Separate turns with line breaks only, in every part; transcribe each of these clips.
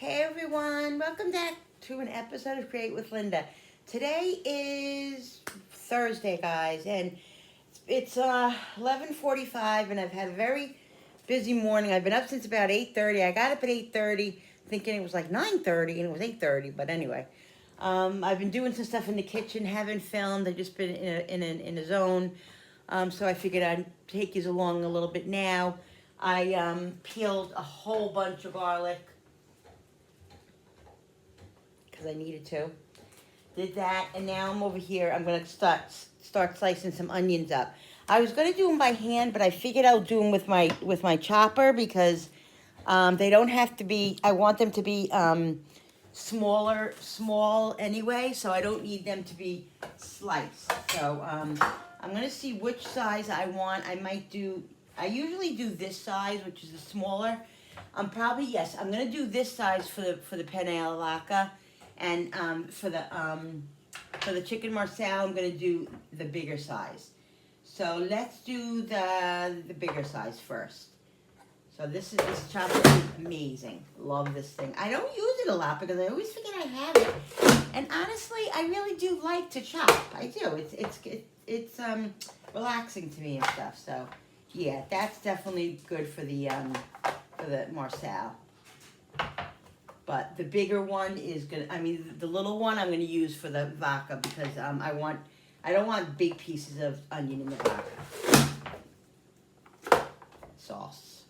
Hey everyone, welcome back to an episode of Create with Linda. Today is Thursday, guys, and it's 11:45, and I've had a very busy morning. I've been up since about 8:30. I got up at 8:30, thinking it was like 9:30, and it was 8:30. But anyway, I've been doing some stuff in the kitchen, haven't filmed. I've just been in a zone, so I figured I'd take you along a little bit now. I peeled a whole bunch of garlic because I needed to. Did that, and now I'm over here. I'm gonna start slicing some onions up. I was gonna do them by hand, but I figured I'll do them with my chopper because they don't have to be. I want them to be small anyway, so I don't need them to be sliced. So I'm gonna see which size I want. I usually do this size, which is the smaller. I'm gonna do this size for the penne alla vodka. And for the chicken marsala, I'm gonna do the bigger size. So let's do the bigger size first. So this chopper is amazing. Love this thing. I don't use it a lot because I always forget I have it. And honestly, I really do like to chop. I do. It's relaxing to me and stuff. So yeah, that's definitely good for the marsala. But the bigger one is the little one I'm gonna use for the vodka because I don't want big pieces of onion in the vodka sauce.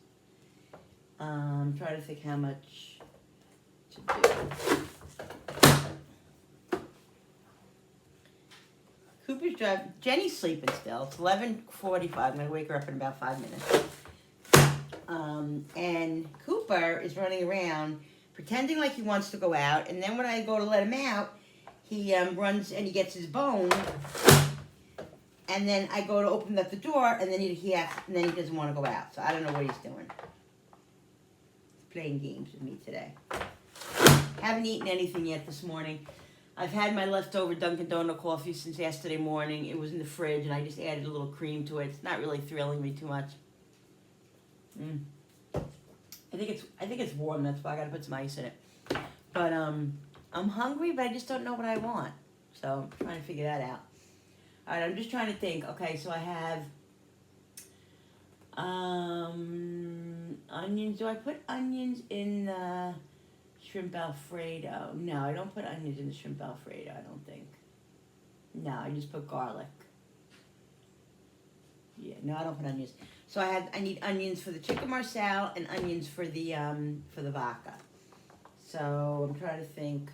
I'm trying to think how much to do. Cooper's driving. Jenny's sleeping still. It's 11:45. I'm gonna wake her up in about 5 minutes. And Cooper is running around, pretending like he wants to go out, and then when I go to let him out, he runs and he gets his bone, and then I go to open up the door, and then he doesn't want to go out. So I don't know what he's doing. He's playing games with me today. Haven't eaten anything yet this morning. I've had my leftover Dunkin' Donut coffee since yesterday morning. It was in the fridge, and I just added a little cream to it. It's not really thrilling me too much. I think it's warm. That's why I gotta put some ice in it. But I'm hungry, but I just don't know what I want. So I'm trying to figure that out. All right, I'm just trying to think. Okay, so I have onions. Do I put onions in the shrimp Alfredo? No, I don't put onions in the shrimp Alfredo. I don't think. No, I just put garlic. Yeah, no, I don't put onions. So I need onions for the chicken marsala and onions for the vodka. So I'm trying to think.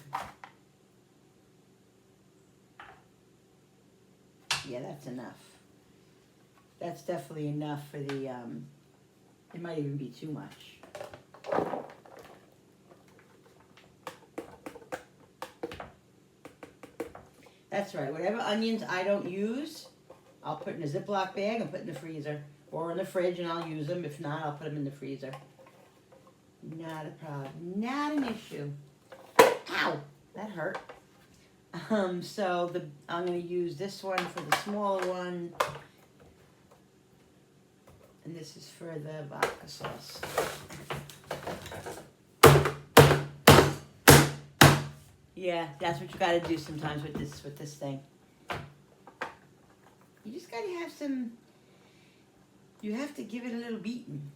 Yeah, that's enough. That's definitely enough for the it might even be too much. That's right. Whatever onions I don't use, I'll put in a Ziploc bag and put in the freezer. Or in the fridge, and I'll use them. If not, I'll put them in the freezer. Not a problem. Not an issue. Ow! That hurt. So I'm going to use this one for the smaller one. And this is for the vodka sauce. Yeah, that's what you got to do sometimes with this thing. You just got to have some... You have to give it a little beating.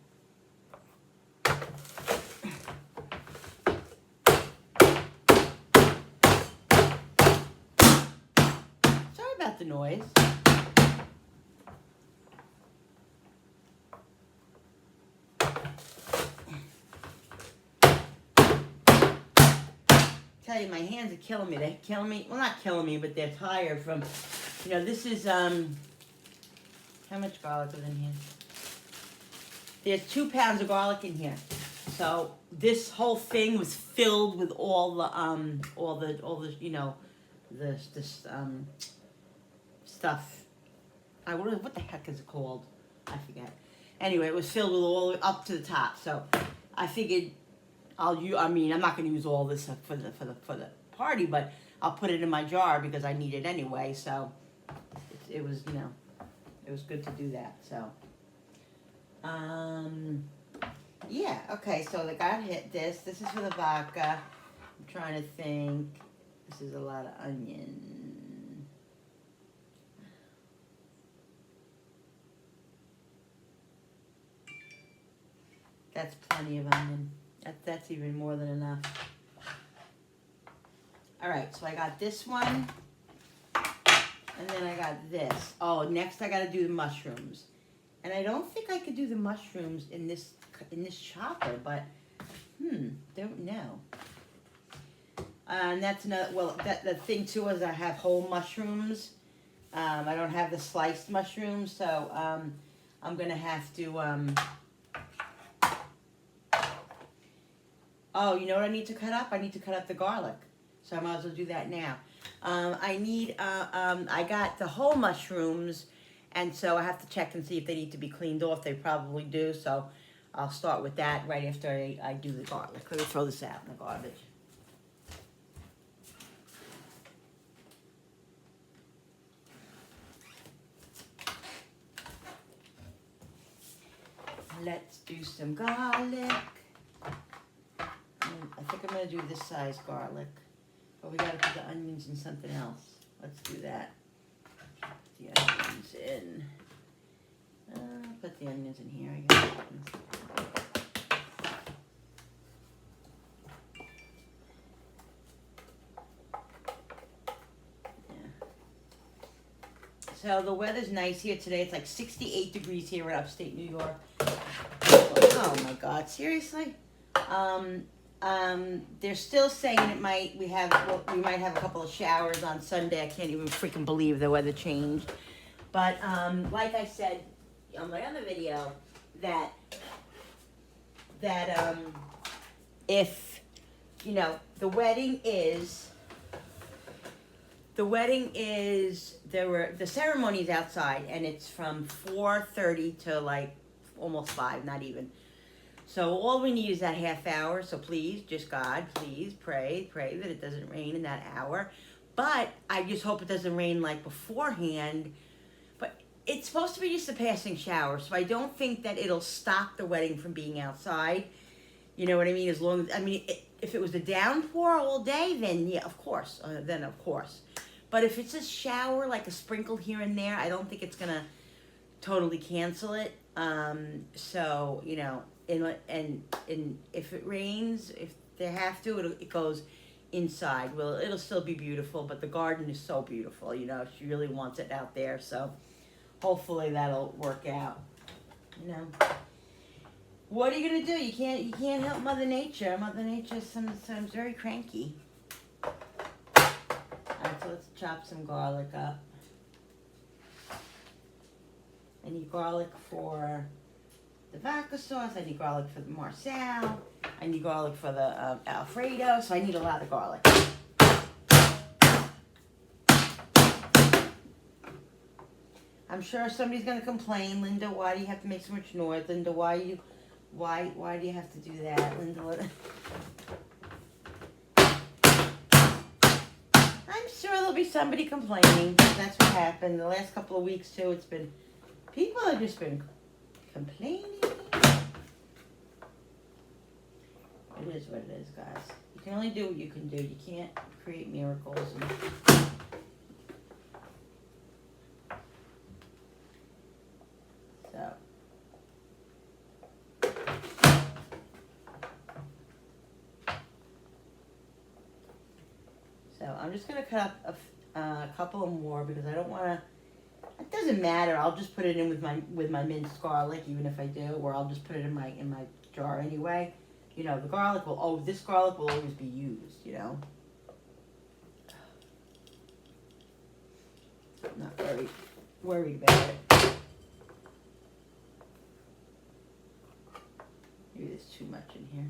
Sorry about the noise. Tell you, my hands are killing me. They're killing me. Well, not killing me, but they're tired from, this is, how much garlic is in here? There's 2 pounds of garlic in here. So this whole thing was filled with all the stuff. What the heck is it called? I forget. Anyway, it was filled with all the way up to the top. So I figured I'm not going to use all this for the party, but I'll put it in my jar because I need it anyway. So it was good to do that. So Yeah, okay, so they got hit this. This is for the vodka. I'm trying to think. This is a lot of onion. That's plenty of onion. That's even more than enough. All right, so I got this one, and then I got this. Oh, next I got to do the mushrooms, and I don't think I could do the mushrooms in this chopper, but don't know. And that's another. Well, the thing too is I have whole mushrooms. I don't have the sliced mushrooms, so I'm gonna have to. Oh, you know what I need to cut up? I need to cut up the garlic. So I might as well do that now. I got the whole mushrooms, and so I have to check and see if they need to be cleaned off. They probably do, so I'll start with that right after I do the garlic. Let me throw this out in the garbage. Let's do some garlic. I think I'm going to do this size garlic. But we got to put the onions in something else. Let's do that. Put the onions in. Put the onions in here, I guess. Yeah. So the weather's nice here today. It's like 68 degrees here in upstate New York. Oh my God, seriously? They're still saying we might have a couple of showers on Sunday. I can't even freaking believe the weather changed. But like I said on my other video, that if the wedding is the ceremony's outside, and it's from 4:30 to like almost 5, not even. So all we need is that half hour. So please, just God, please pray that it doesn't rain in that hour. But I just hope it doesn't rain like beforehand. But it's supposed to be just a passing shower, so I don't think that it'll stop the wedding from being outside. You know what I mean? As long as if it was a downpour all day, then yeah, of course. But if it's a shower, like a sprinkle here and there, I don't think it's gonna totally cancel it. So and if it rains, if they have to, it goes inside. Well, it'll still be beautiful, but the garden is so beautiful. She really wants it out there, so hopefully that'll work out. What are you gonna do? You can't help Mother Nature. Mother Nature is sometimes very cranky. All right, so let's chop some garlic up. I need garlic for the vodka sauce. I need garlic for the Marcel. I need garlic for the Alfredo. So I need a lot of garlic. I'm sure somebody's gonna complain, Linda. Why do you have to make so much noise, Linda? Why do you have to do that, Linda? I'm sure there'll be somebody complaining. That's what happened the last couple of weeks too. People have just been complaining. It is what it is, guys. You can only do what you can do. You can't create miracles. So I'm just gonna cut up a couple more because I don't want to. It doesn't matter. I'll just put it in with my minced garlic, even if I do, or I'll just put it in my jar anyway. The garlic this garlic will always be used. I'm not very worried about it. Maybe there's too much in here.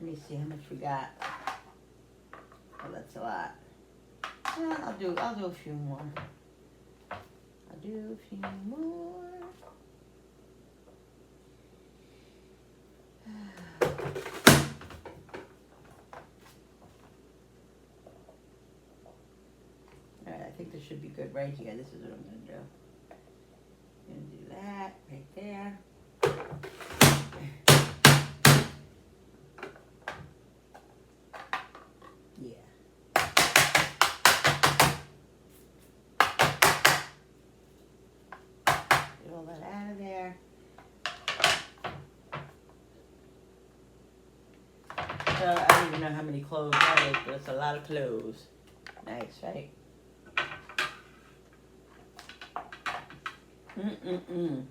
Let me see how much we got. Oh, that's a lot. I'll do a few more. Alright, I think this should be good right here. This is what I'm going to do. all that out of there. So I don't even know how many cloves that is, but it's a lot of cloves. Nice, right? Mm-mm-mm.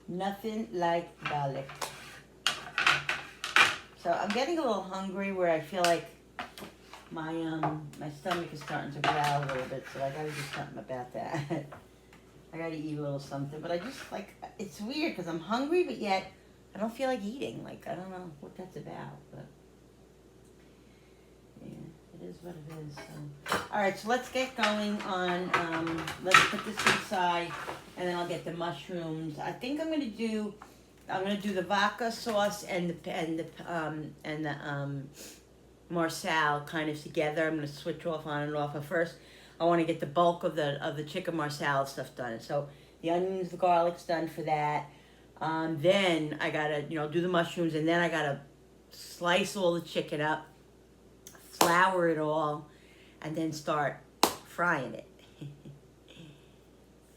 Nothing like garlic. So I'm getting a little hungry where I feel like my stomach is starting to growl a little bit, so I gotta do something about that. I gotta eat a little something, but I just like, it's weird because I'm hungry, but yet I don't feel like eating. Like, I don't know what that's about, but yeah, it is what it is. So. All right, so let's get going on, let's put this inside, and then I'll get the mushrooms. I think I'm gonna do the vodka sauce and the Marsala kind of together. I'm gonna switch off on and off. But first, I want to get the bulk of the chicken Marsala stuff done. So the onions, the garlic's done for that. Then I gotta do the mushrooms, and then I gotta slice all the chicken up, flour it all, and then start frying it.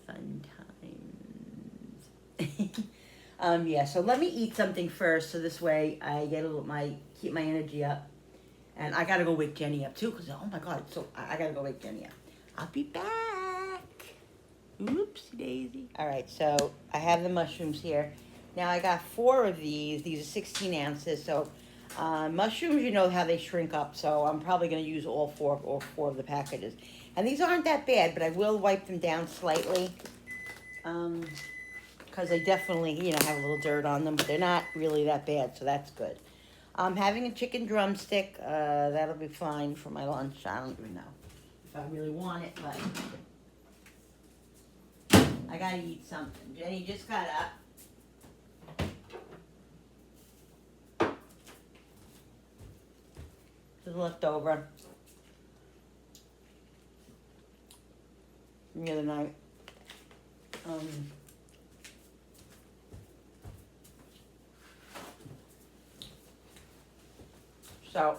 Fun times. Yeah, so let me eat something first, so this way I get keep my energy up. And I gotta go wake Jenny up too, because oh my god, so I gotta go wake Jenny up. I'll be back. Oopsie daisy. All right, so I have the mushrooms here. Now I got 4 of these. These are 16 ounces. So mushrooms, you know how they shrink up. So I'm probably gonna use all four of the packages. And these aren't that bad, but I will wipe them down slightly. Because they definitely, have a little dirt on them, but they're not really that bad, so that's good. I'm having a chicken drumstick. That'll be fine for my lunch. I don't even know if I really want it, but I gotta eat something. Jenny just got up. Just left over from the other night. So,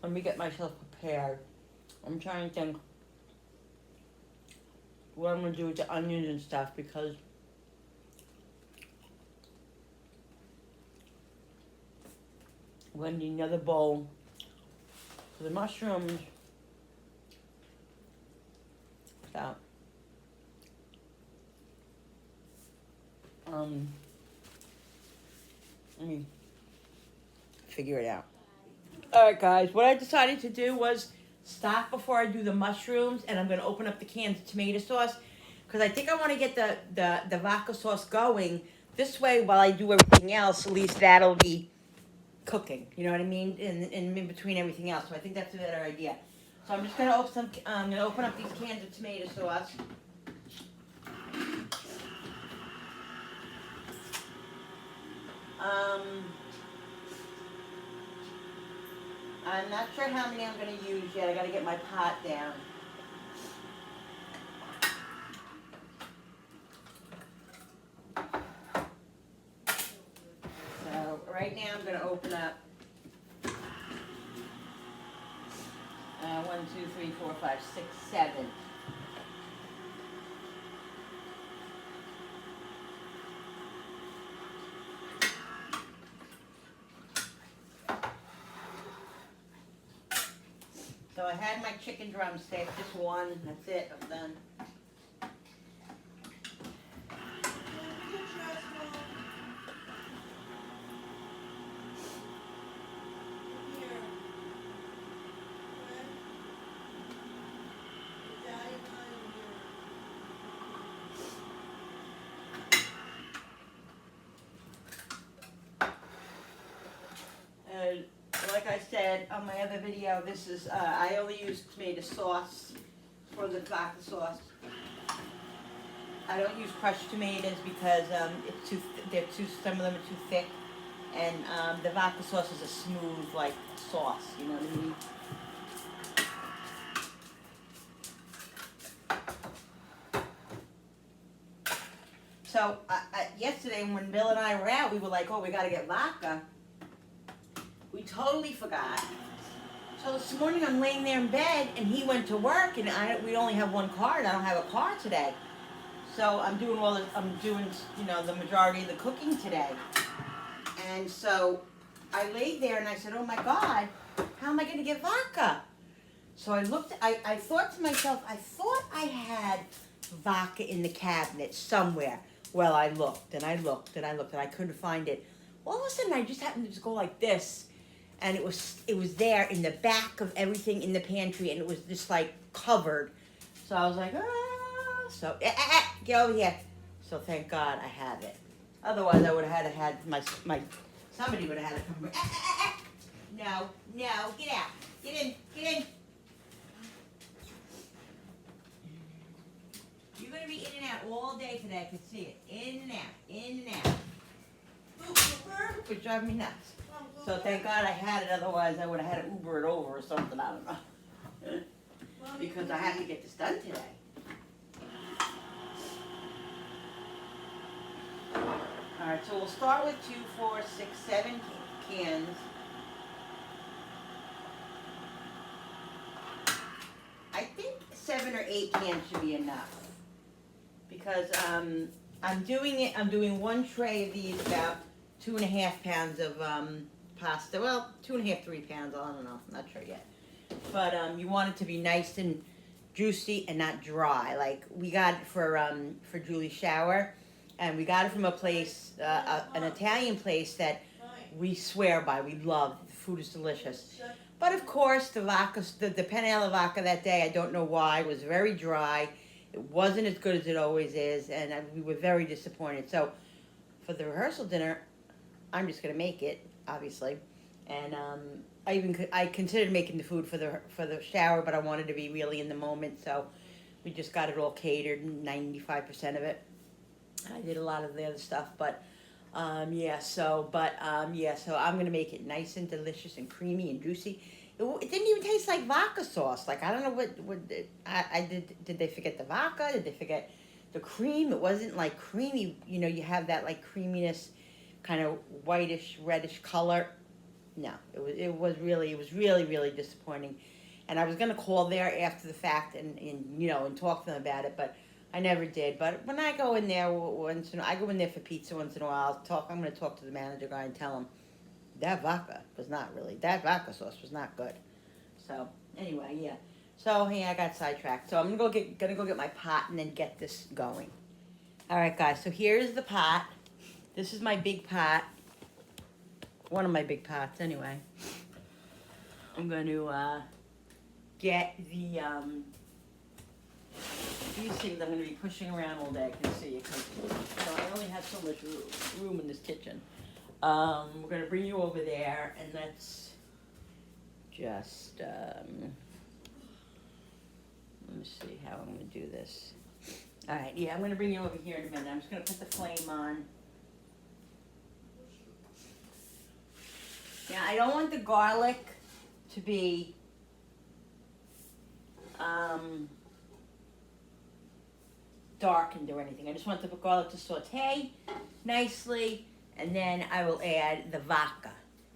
let me get myself prepared. I'm trying to think what I'm going to do with the onions and stuff, because we're going to need another bowl for the mushrooms. So, let me figure it out. Alright guys, what I decided to do was stop before I do the mushrooms, and I'm going to open up the cans of tomato sauce, because I think I want to get the vodka sauce going. This way, while I do everything else, at least that'll be cooking, you know what I mean, in between everything else. So I think that's a better idea. So I'm just going to open up these cans of tomato sauce. I'm not sure how many I'm going to use yet. I got to get my pot down. So right now I'm going to open up 1, 2, 3, 4, 5, 6, 7. So I had my chicken drumstick, just one, that's it, I'm done. Like I said on my other video, this is, I only use tomato sauce for the vodka sauce. I don't use crushed tomatoes because some of them are too thick, and the vodka sauce is a smooth, like, sauce, you know what I mean? So, yesterday when Bill and I were out, we were like, oh, we gotta get vodka. We totally forgot. So this morning I'm laying there in bed, and he went to work, and we only have one car, and I don't have a car today. So I'm doing the majority of the cooking today. And so I laid there and I said, oh my God, how am I gonna get vodka? So I thought to myself, I thought I had vodka in the cabinet somewhere. Well, I looked and I looked and I looked and I couldn't find it. All of a sudden I just happened to just go like this, and it was there in the back of everything in the pantry, and it was just like covered. So I was like, so get over here. So thank God I have it. Otherwise I would have had my somebody would have had to come. No, get out, get in. You're gonna be in and out all day today. I can see it. In and out. Which drives me nuts. So thank God I had it. Otherwise, I would have had to Uber it over or something. I don't know. Because I have to get this done today. All right. So we'll start with 2, 4, 6, 7 cans. I think 7 or 8 cans should be enough. Because I'm doing one tray of these, about 2.5 pounds of pasta. Well, 2.5, 3 pounds. I don't know. I'm not sure yet. But you want it to be nice and juicy and not dry. Like we got it for Julie's shower, and we got it from a place, an Italian place that we swear by. We love. The food is delicious. But of course, the vodka, the penne alla vodka that day, I don't know why, was very dry. It wasn't as good as it always is, and we were very disappointed. So, for the rehearsal dinner, I'm just gonna make it, obviously, and I considered making the food for the shower, but I wanted to be really in the moment, so we just got it all catered, 95% of it. I did a lot of the other stuff, but so I'm gonna make it nice and delicious and creamy and juicy. It didn't even taste like vodka sauce. Like, I don't know what I did. Did they forget the vodka? Did they forget the cream? It wasn't like creamy. You know, you have that like creaminess, kind of whitish, reddish color. No, it was really disappointing. And I was gonna call there after the fact and talk to them about it, but I never did. But when I go in there I go in there for pizza once in a while. I'm gonna talk to the manager guy and tell him that vodka sauce was not good. So anyway, yeah. So I got sidetracked. So I'm gonna go get my pot and then get this going. All right, guys. So here's the pot. This is my big pot. One of my big pots, anyway. I'm going to get the these things I'm going to be pushing around all day. I can see it because I only have so much room in this kitchen. We're going to bring you over there, and let's just let me see how I'm going to do this. All right, yeah, I'm going to bring you over here in a minute. I'm just going to put the flame on. Now, I don't want the garlic to be darkened or anything. I just want the garlic to saute nicely, and then I will add the vodka.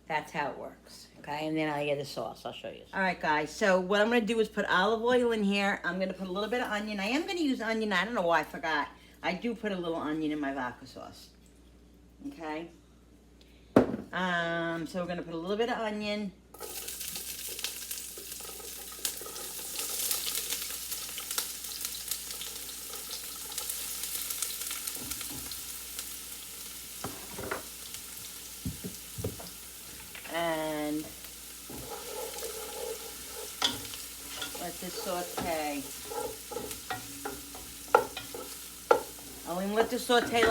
That's how it works, okay? And then I add the sauce. I'll show you. All right, guys. So what I'm going to do is put olive oil in here. I'm going to put a little bit of onion. I am going to use onion. I don't know why I forgot. I do put a little onion in my vodka sauce, okay? So we're going to put a little bit of onion. And let this saute. I'm going to let this saute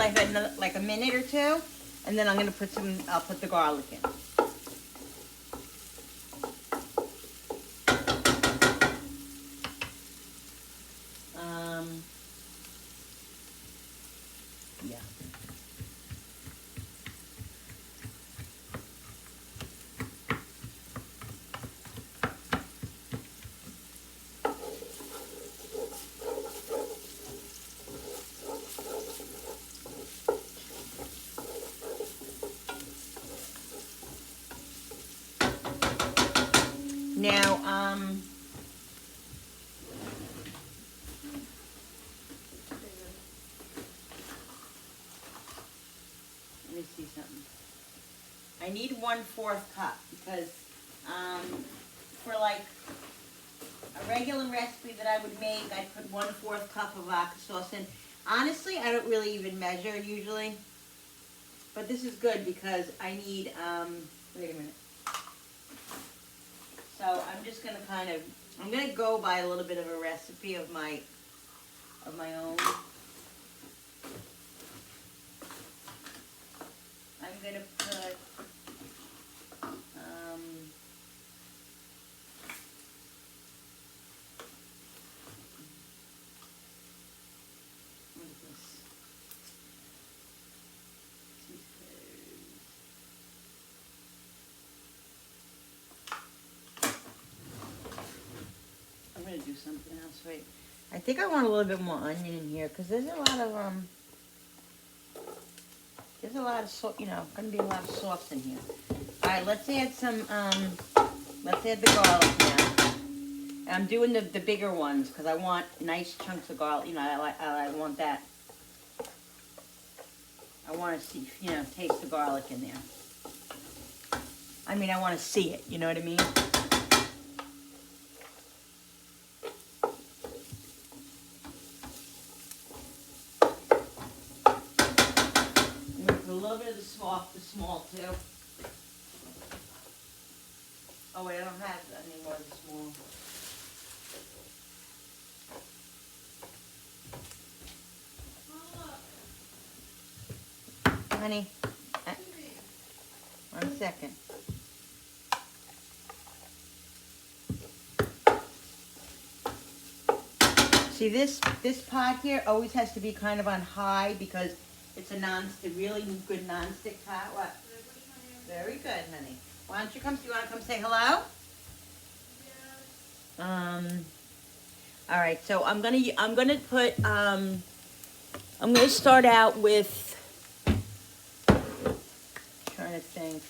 like a minute or two. And then I'm going to I'll put the garlic in. Yeah. Now, see something. I need 1/4 cup because for like a regular recipe that I would make, I'd put 1/4 cup of vodka sauce in. Honestly, I don't really even measure usually, but this is good because I need, wait a minute. So I'm just gonna I'm gonna go by a little bit of a recipe of my own. I'm gonna put, what is this? I'm gonna do something else. Wait, I think I want a little bit more onion in here because there's a lot of gonna be a lot of sauce in here. All right, let's add some. Let's add the garlic now. I'm doing the bigger ones because I want nice chunks of garlic. You know, I want that. I want to see, taste the garlic in there. I mean, I want to see it. You know what I mean? I'm gonna put a little bit of the small too. Oh wait, I don't have any more of the small. Honey, 1 second. See, this pot here always has to be kind of on high because it's a really good non-stick pot. What? Very good, honey. Why don't you come? Do you want to come say hello? Yes. All right. So I'm gonna put I'm gonna start out with. Trying to think.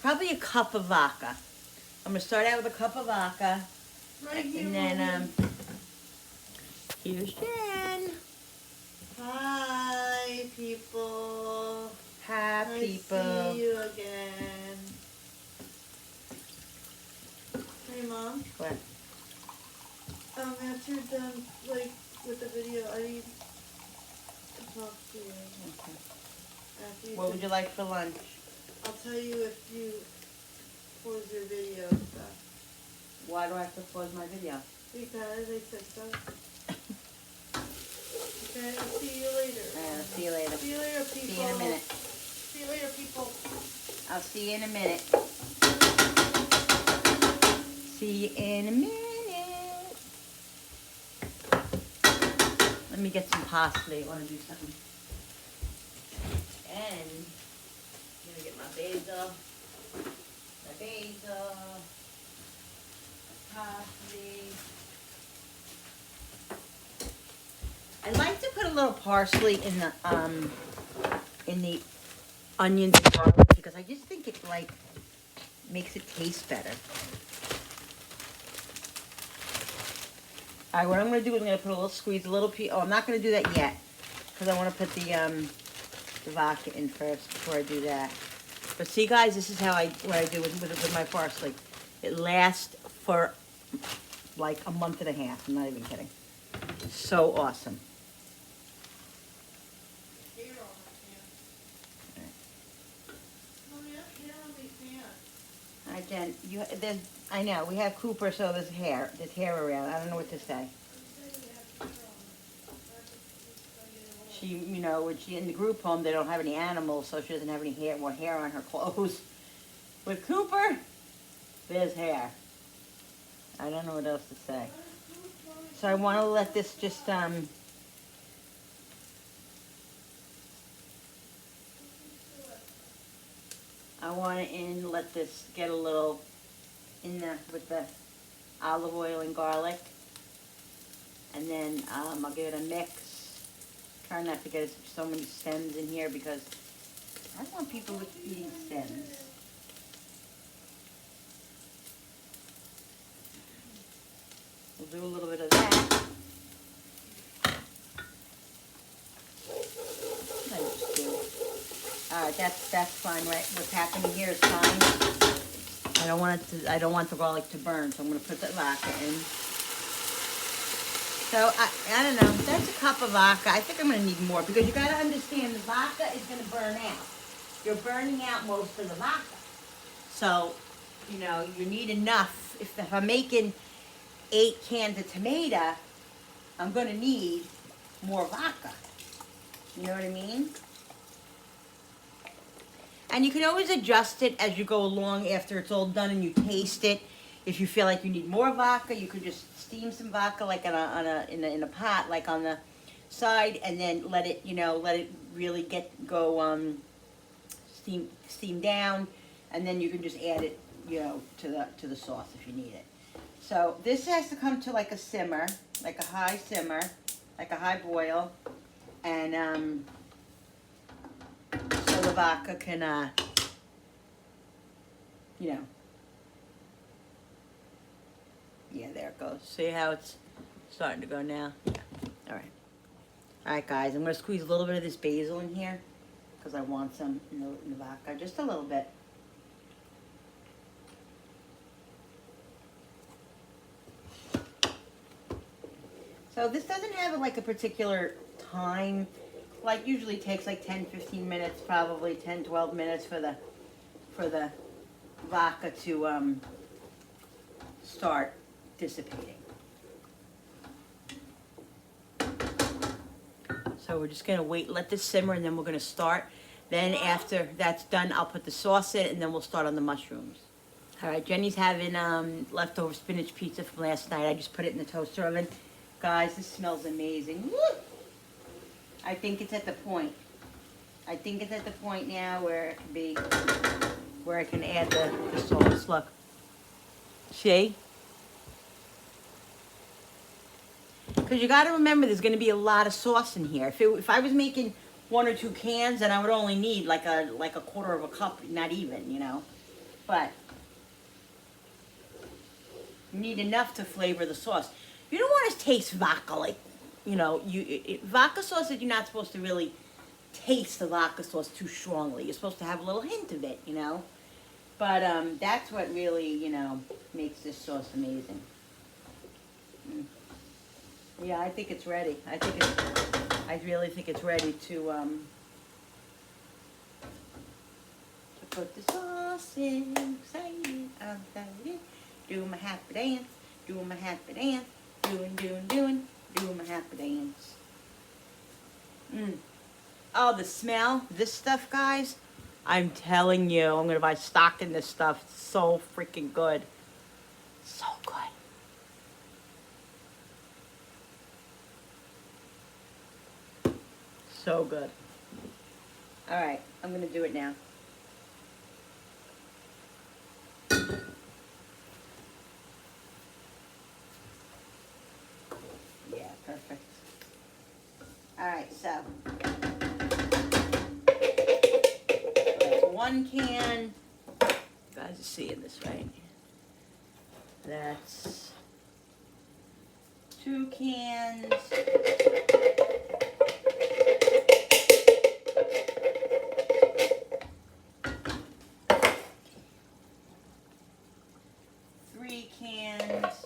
Probably a cup of vodka. I'm gonna start out with a cup of vodka, and then here's Jen.
Hi, people.
Hi, people.
I see you again. Hey, Mom.
What?
After you're done, with the video, I need to talk to you.
Okay. What would you like for lunch?
I'll tell you if you pause your video and stuff.
Why do I have to pause my video?
Because I said so. Okay, I'll see you later.
I'll see you later.
See you later, people.
See you in a minute.
See you later, people.
I'll see you in a minute. See you in a minute. Let me get some pasta. You want to do something? And I'm gonna get my basil, parsley. I like to put a little parsley in the onions and garlic because I just think it makes it taste better. All right, what I'm gonna do is I'm gonna put squeeze a little Oh, I'm not gonna do that yet because I want to put the vodka in first before I do that. But see, guys, this is what I do with my parsley. It lasts for like a month and a half. I'm not even kidding. So awesome. Hi, Jen. I know we have Cooper, so there's hair around. I don't know what to say. She, when she in the group home, they don't have any animals, so she doesn't have any more hair on her clothes. With Cooper, there's hair. I don't know what else to say. So I want to let this just I want to let this get a little with the olive oil and garlic, and then I'll give it a mix. Try not to get so many stems in here because I don't want people eating stems. We'll do a little bit of that. What did I just do? Alright, that's fine, right? What's happening here is fine. I don't want the garlic to burn, so I'm gonna put the vodka in. So I don't know, that's a cup of vodka. I think I'm gonna need more because you gotta understand the vodka is gonna burn out. You're burning out most of the vodka. So, you know, you need enough. If I'm making 8 cans of tomato, I'm gonna need more vodka. You know what I mean? And you can always adjust it as you go along after it's all done and you taste it. If you feel like you need more vodka, you could just steam some vodka like in a pot, like on the side, and then let it, let it really steam down, and then you can just add it, to the sauce if you need it. So this has to come to like a simmer, like a high simmer, like a high boil, and so the vodka can, yeah, there it goes. See how it's starting to go now? Yeah. All right. All right, guys. I'm going to squeeze a little bit of this basil in here because I want some in the vodka. Just a little bit. So this doesn't have like a particular time. Like usually takes like 10-15 minutes, probably 10-12 minutes for the vodka to start dissipating. So we're just gonna wait, let this simmer, and then we're gonna start. Then after that's done, I'll put the sauce in, and then we'll start on the mushrooms. All right, Jenny's having leftover spinach pizza from last night. I just put it in the toaster oven. Guys, this smells amazing. Woo! I think it's at the point. I think it's at the point now where it can be, where I can add the sauce. Look. See? Because you got to remember there's going to be a lot of sauce in here. If I was making 1 or 2 cans, then I would only need like a quarter of a cup, not even, But you need enough to flavor the sauce. You don't want to taste vodka like, vodka sauce that you're not supposed to really taste the vodka sauce too strongly. You're supposed to have a little hint of it, But that's what really, makes this sauce amazing. Yeah, I think it's ready. I really think it's ready to put the sauce in. Excited, I'm excited. Doing my happy dance, doing my happy dance, doing my happy dance. Oh, the smell, this stuff, guys. I'm telling you, I'm gonna buy stock in this stuff. It's so freaking good. So good. So good. All right, I'm gonna do it now. Yeah, perfect. All right, so that's 1 can. You guys are seeing this, right? That's 2 cans. Cans.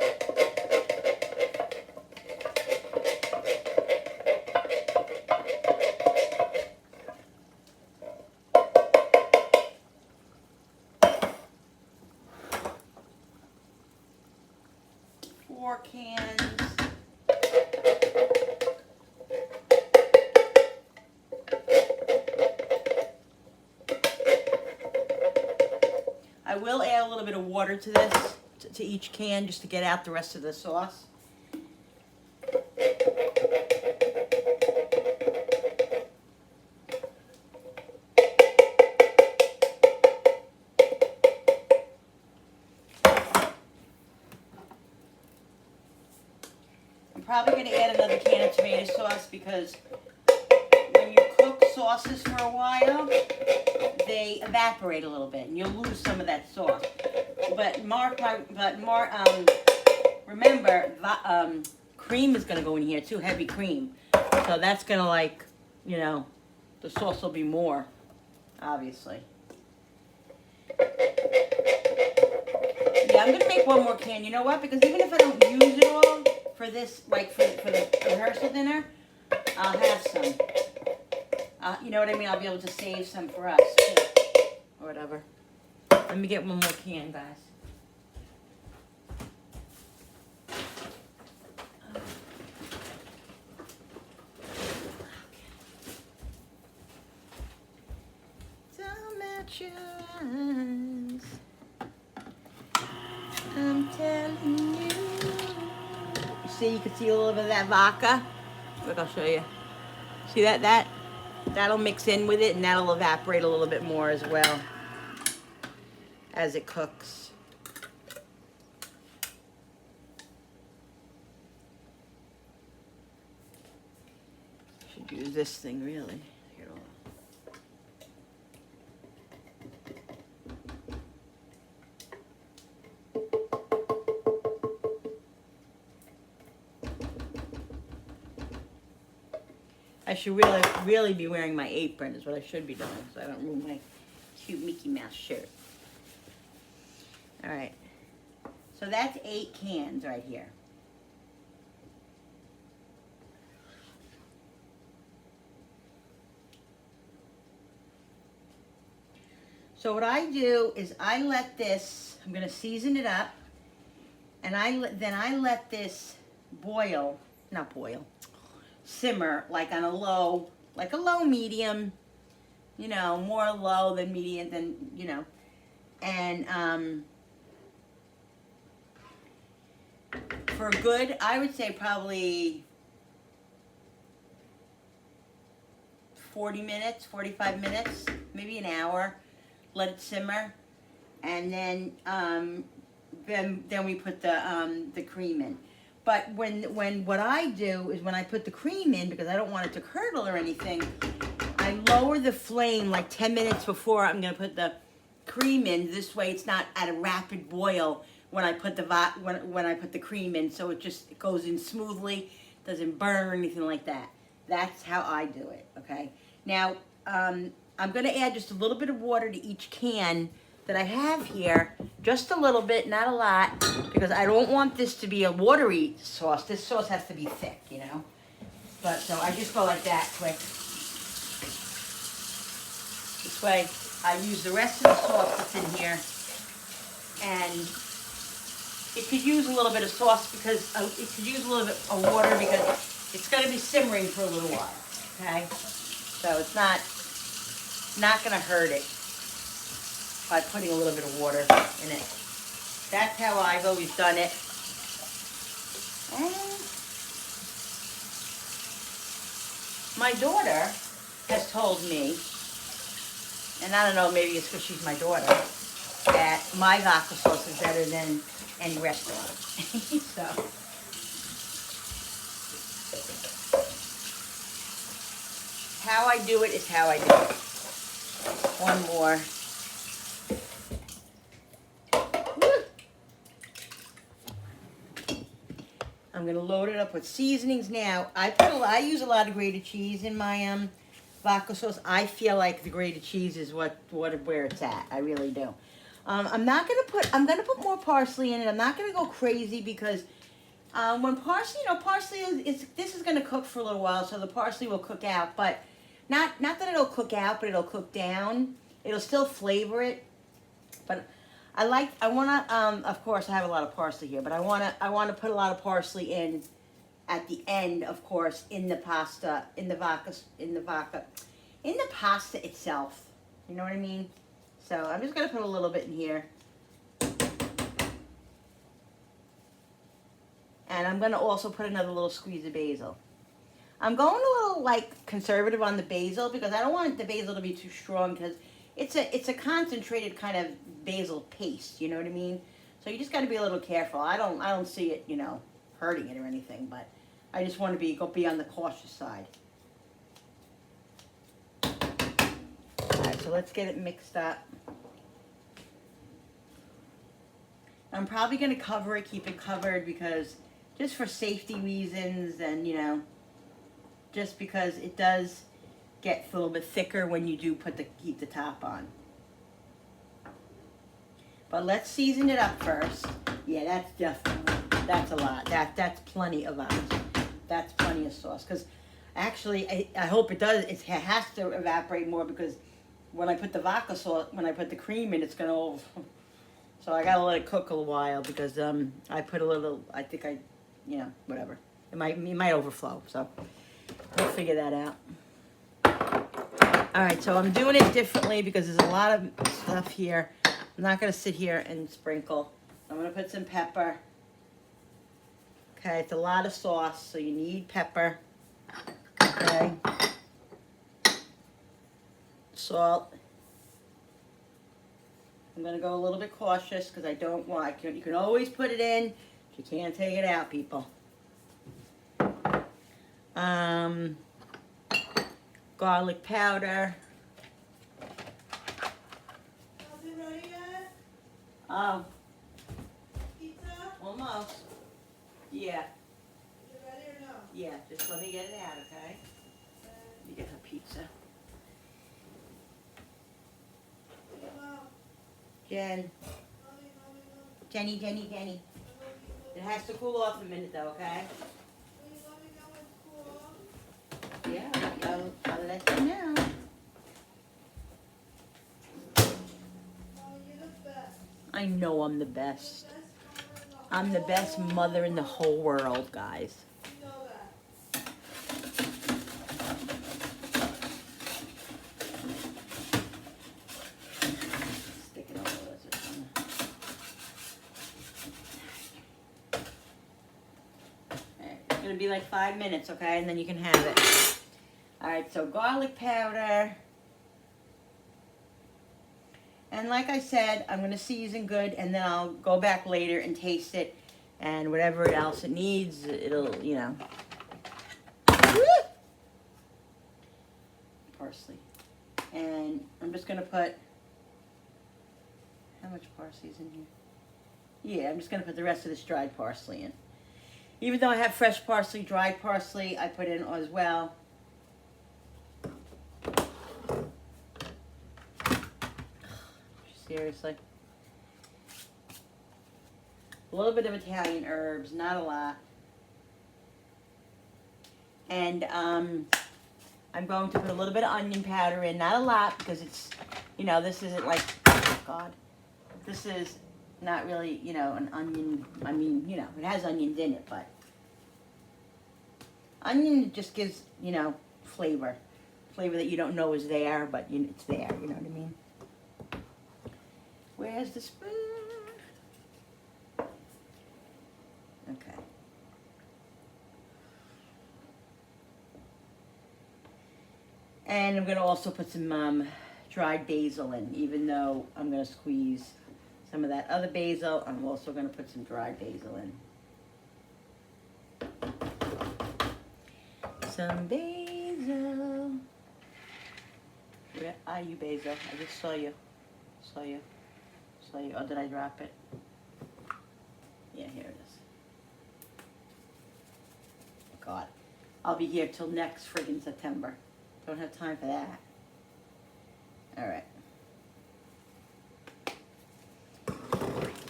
Four cans. I will add a little bit of water to this. To each can just to get out the rest of the sauce. I'm probably going to add another can of tomato sauce because when you cook sauces for a while, they evaporate a little bit and you'll lose some of that sauce. But remember, cream is going to go in here too, heavy cream. So that's going to the sauce will be more. obviously. Yeah, I'm gonna make one more can. You know what? Because even if I don't use it all for this, like for the rehearsal dinner, I'll have some. You know what I mean? I'll be able to save some for us too, or whatever. Let me get one more can, guys. Dalmatians, I'm telling you. See, you can see a little bit of that vodka. Look, I'll show you. See that? That'll mix in with it, and that'll evaporate a little bit more as well as it cooks. Should use this thing really. Here, hold on. I should really be wearing my apron is what I should be doing, so I don't ruin my cute Mickey Mouse shirt. All right, so that's 8 cans right here. So what I do is I let this, I'm gonna season it up, and then I let this simmer like on a low medium, you know, more low than medium than, you know, and for a good, I would say probably 40 minutes, 45 minutes, maybe an hour. Let it simmer, and then we put the cream in. But what I do is when I put the cream in, because I don't want it to curdle or anything, I lower the flame like 10 minutes before I'm gonna put the cream in. This way, it's not at a rapid boil when I put when I put the cream in, so it goes in smoothly, doesn't burn or anything like that. That's how I do it. Okay. Now I'm gonna add just a little bit of water to each can that I have here, just a little bit, not a lot, because I don't want this to be a watery sauce. This sauce has to be thick, you know. But so I just go like that quick. This way, I use the rest of the sauce that's in here, and it could use a little bit of sauce because it could use a little bit of water because it's going to be simmering for a little while. Okay, so it's not going to hurt it by putting a little bit of water in it. That's how I've always done it. And my daughter has told me, and I don't know, maybe it's because she's my daughter, that my vodka sauce is better than any restaurant. So, how I do it is how I do it. One more. I'm gonna load it up with seasonings now. I use a lot of grated cheese in my vodka sauce. I feel like the grated cheese is where it's at. I really do. I'm gonna put more parsley in it. I'm not gonna go crazy because when parsley, this is gonna cook for a little while, so the parsley will cook out. But not that it'll cook out, but it'll cook down. It'll still flavor it. But of course I have a lot of parsley here, but I wanna put a lot of parsley in at the end, of course, in the pasta, in the pasta itself. You know what I mean? So I'm just gonna put a little bit in here. And I'm gonna also put another little squeeze of basil. I'm going a little like conservative on the basil because I don't want the basil to be too strong because it's a concentrated kind of basil paste, you know what I mean? So you just got to be a little careful. I don't see it, hurting it or anything, but I just want to be on the cautious side. All right, so let's get it mixed up. I'm probably going to cover it, keep it covered because just for safety reasons and, just because it does get a little bit thicker when you do keep the top on. But let's season it up first. Yeah, that's a lot. That's plenty of That's plenty of sauce. Because actually, I hope it does. It has to evaporate more because when I put the vodka sauce, when I put the cream in, it's gonna over. So I gotta let it cook a little because I put a little. I think whatever. It might overflow. So we'll figure that out. All right, so I'm doing it differently because there's a lot of stuff here. I'm not gonna sit here and sprinkle. I'm gonna put some pepper. Okay, it's a lot of sauce, so you need pepper. Okay. Salt. I'm gonna go a little bit cautious because I don't want. You can always put it in, but you can't take it out, people. Garlic powder.
Is it ready yet?
Oh,
Pizza?
almost. Yeah,
Is it ready or no?
yeah. Just let me get it out, okay? Let me get her pizza. Jen. Jenny. It has to cool off a minute though, okay? Yeah, I'll let you know. I know I'm the best. I'm the best mother in the whole world, guys. Stick it all over. It's gonna be like 5 minutes, okay? And then you can have it. All right, so garlic powder. And like I said, I'm gonna season good and then I'll go back later and taste it and whatever else it needs, it'll, Parsley. And I'm just gonna put, how much parsley is in here? Yeah, I'm just gonna put the rest of this dried parsley in. Even though I have fresh parsley, dried parsley, I put in as well. Seriously. A little bit of Italian herbs, not a lot. And I'm going to put a little bit of onion powder in, not a lot because it's, this isn't like, oh God, this is not really, an onion. I mean, it has onions in it, but onion just gives, flavor that you don't know is there, but it's there. You know what I mean? Where's the spoon? Okay. And I'm going to also put some dried basil in, even though I'm going to squeeze some of that other basil. I'm also going to put some dried basil in. Some basil. Where are you, basil? I just saw you. Oh, did I drop it? Yeah, here it is. God, I'll be here till next friggin' September. Don't have time for that. All right.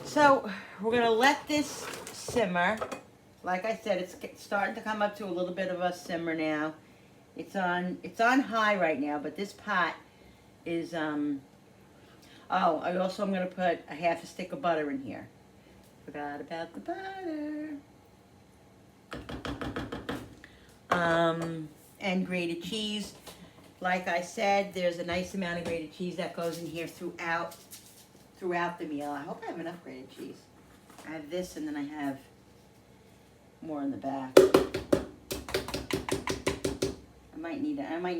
So we're gonna let this simmer. Like I said, it's starting to come up to a little bit of a simmer now. It's on high right now, but this pot is Oh, I also am going to put a half a stick of butter in here. Forgot about the butter. And grated cheese. Like I said, there's a nice amount of grated cheese that goes in here throughout the meal. I hope I have enough grated cheese. I have this and then I have more in the back. I might need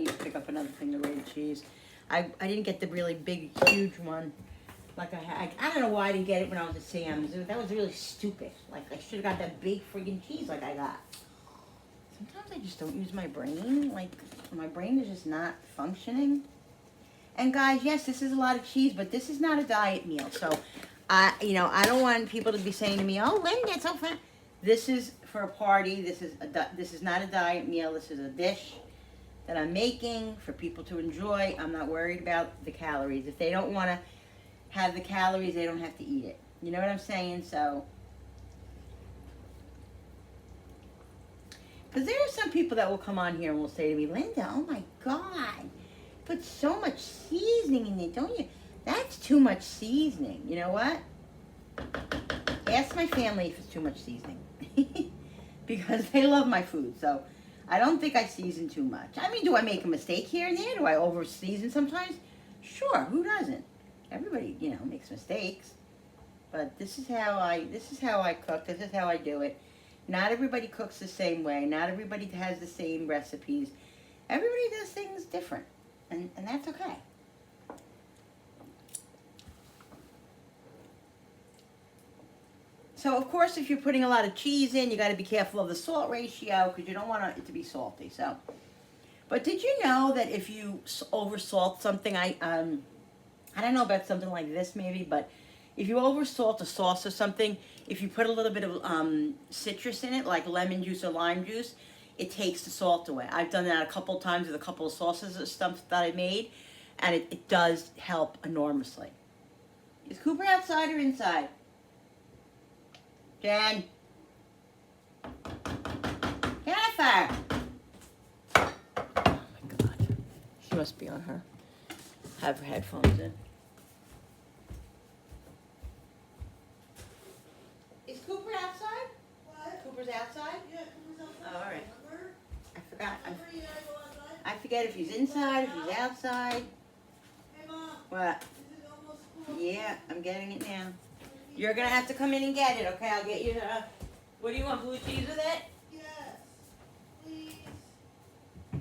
to pick up another thing of grated cheese. I didn't get the really big, huge one like I had. I don't know why I didn't get it when I was at Sam's. That was really stupid. Like, I should have got that big friggin' cheese like I got. Sometimes I just don't use my brain. Like, my brain is just not functioning. And guys, yes, this is a lot of cheese, but this is not a diet meal. So, I don't want people to be saying to me, "Oh, Linda, it's so fun." This is for a party. This is not a diet meal. This is a dish that I'm making for people to enjoy. I'm not worried about the calories. If they don't want to have the calories, they don't have to eat it. You know what I'm saying? So, because there are some people that will come on here and will say to me, Linda, oh my God, put so much seasoning in there, don't you? That's too much seasoning. You know what? Ask my family if it's too much seasoning. Because they love my food, so I don't think I season too much. I mean, do I make a mistake here and there? Do I over season sometimes? Sure, who doesn't? Everybody, you know, makes mistakes. But this is how I cook. This is how I do it. Not everybody cooks the same way. Not everybody has the same recipes. Everybody does things different, and that's okay. So, of course, if you're putting a lot of cheese in, you got to be careful of the salt ratio because you don't want it to be salty. So, but did you know that if you over salt something, I don't know about something like this maybe, but if you over salt a sauce or something, if you put a little bit of citrus in it, like lemon juice or lime juice, it takes the salt away. I've done that a couple of times with a couple of sauces or stuff that I made, and it does help enormously. Is Cooper outside or inside? Jen. Jennifer. Oh my God. She must be on her. Have her headphones in. Is Cooper outside?
What?
Cooper's outside?
Yeah, Cooper's outside.
Oh, all right.
Remember?
I forgot.
Remember you gotta go outside?
I forget if he's inside, if he's outside.
Hey, Mom.
What?
Is it almost cool?
Yeah, I'm getting it now. You're gonna have to come in and get it, okay? I'll get you what do you want, blue cheese with it?
Yes. Please. No.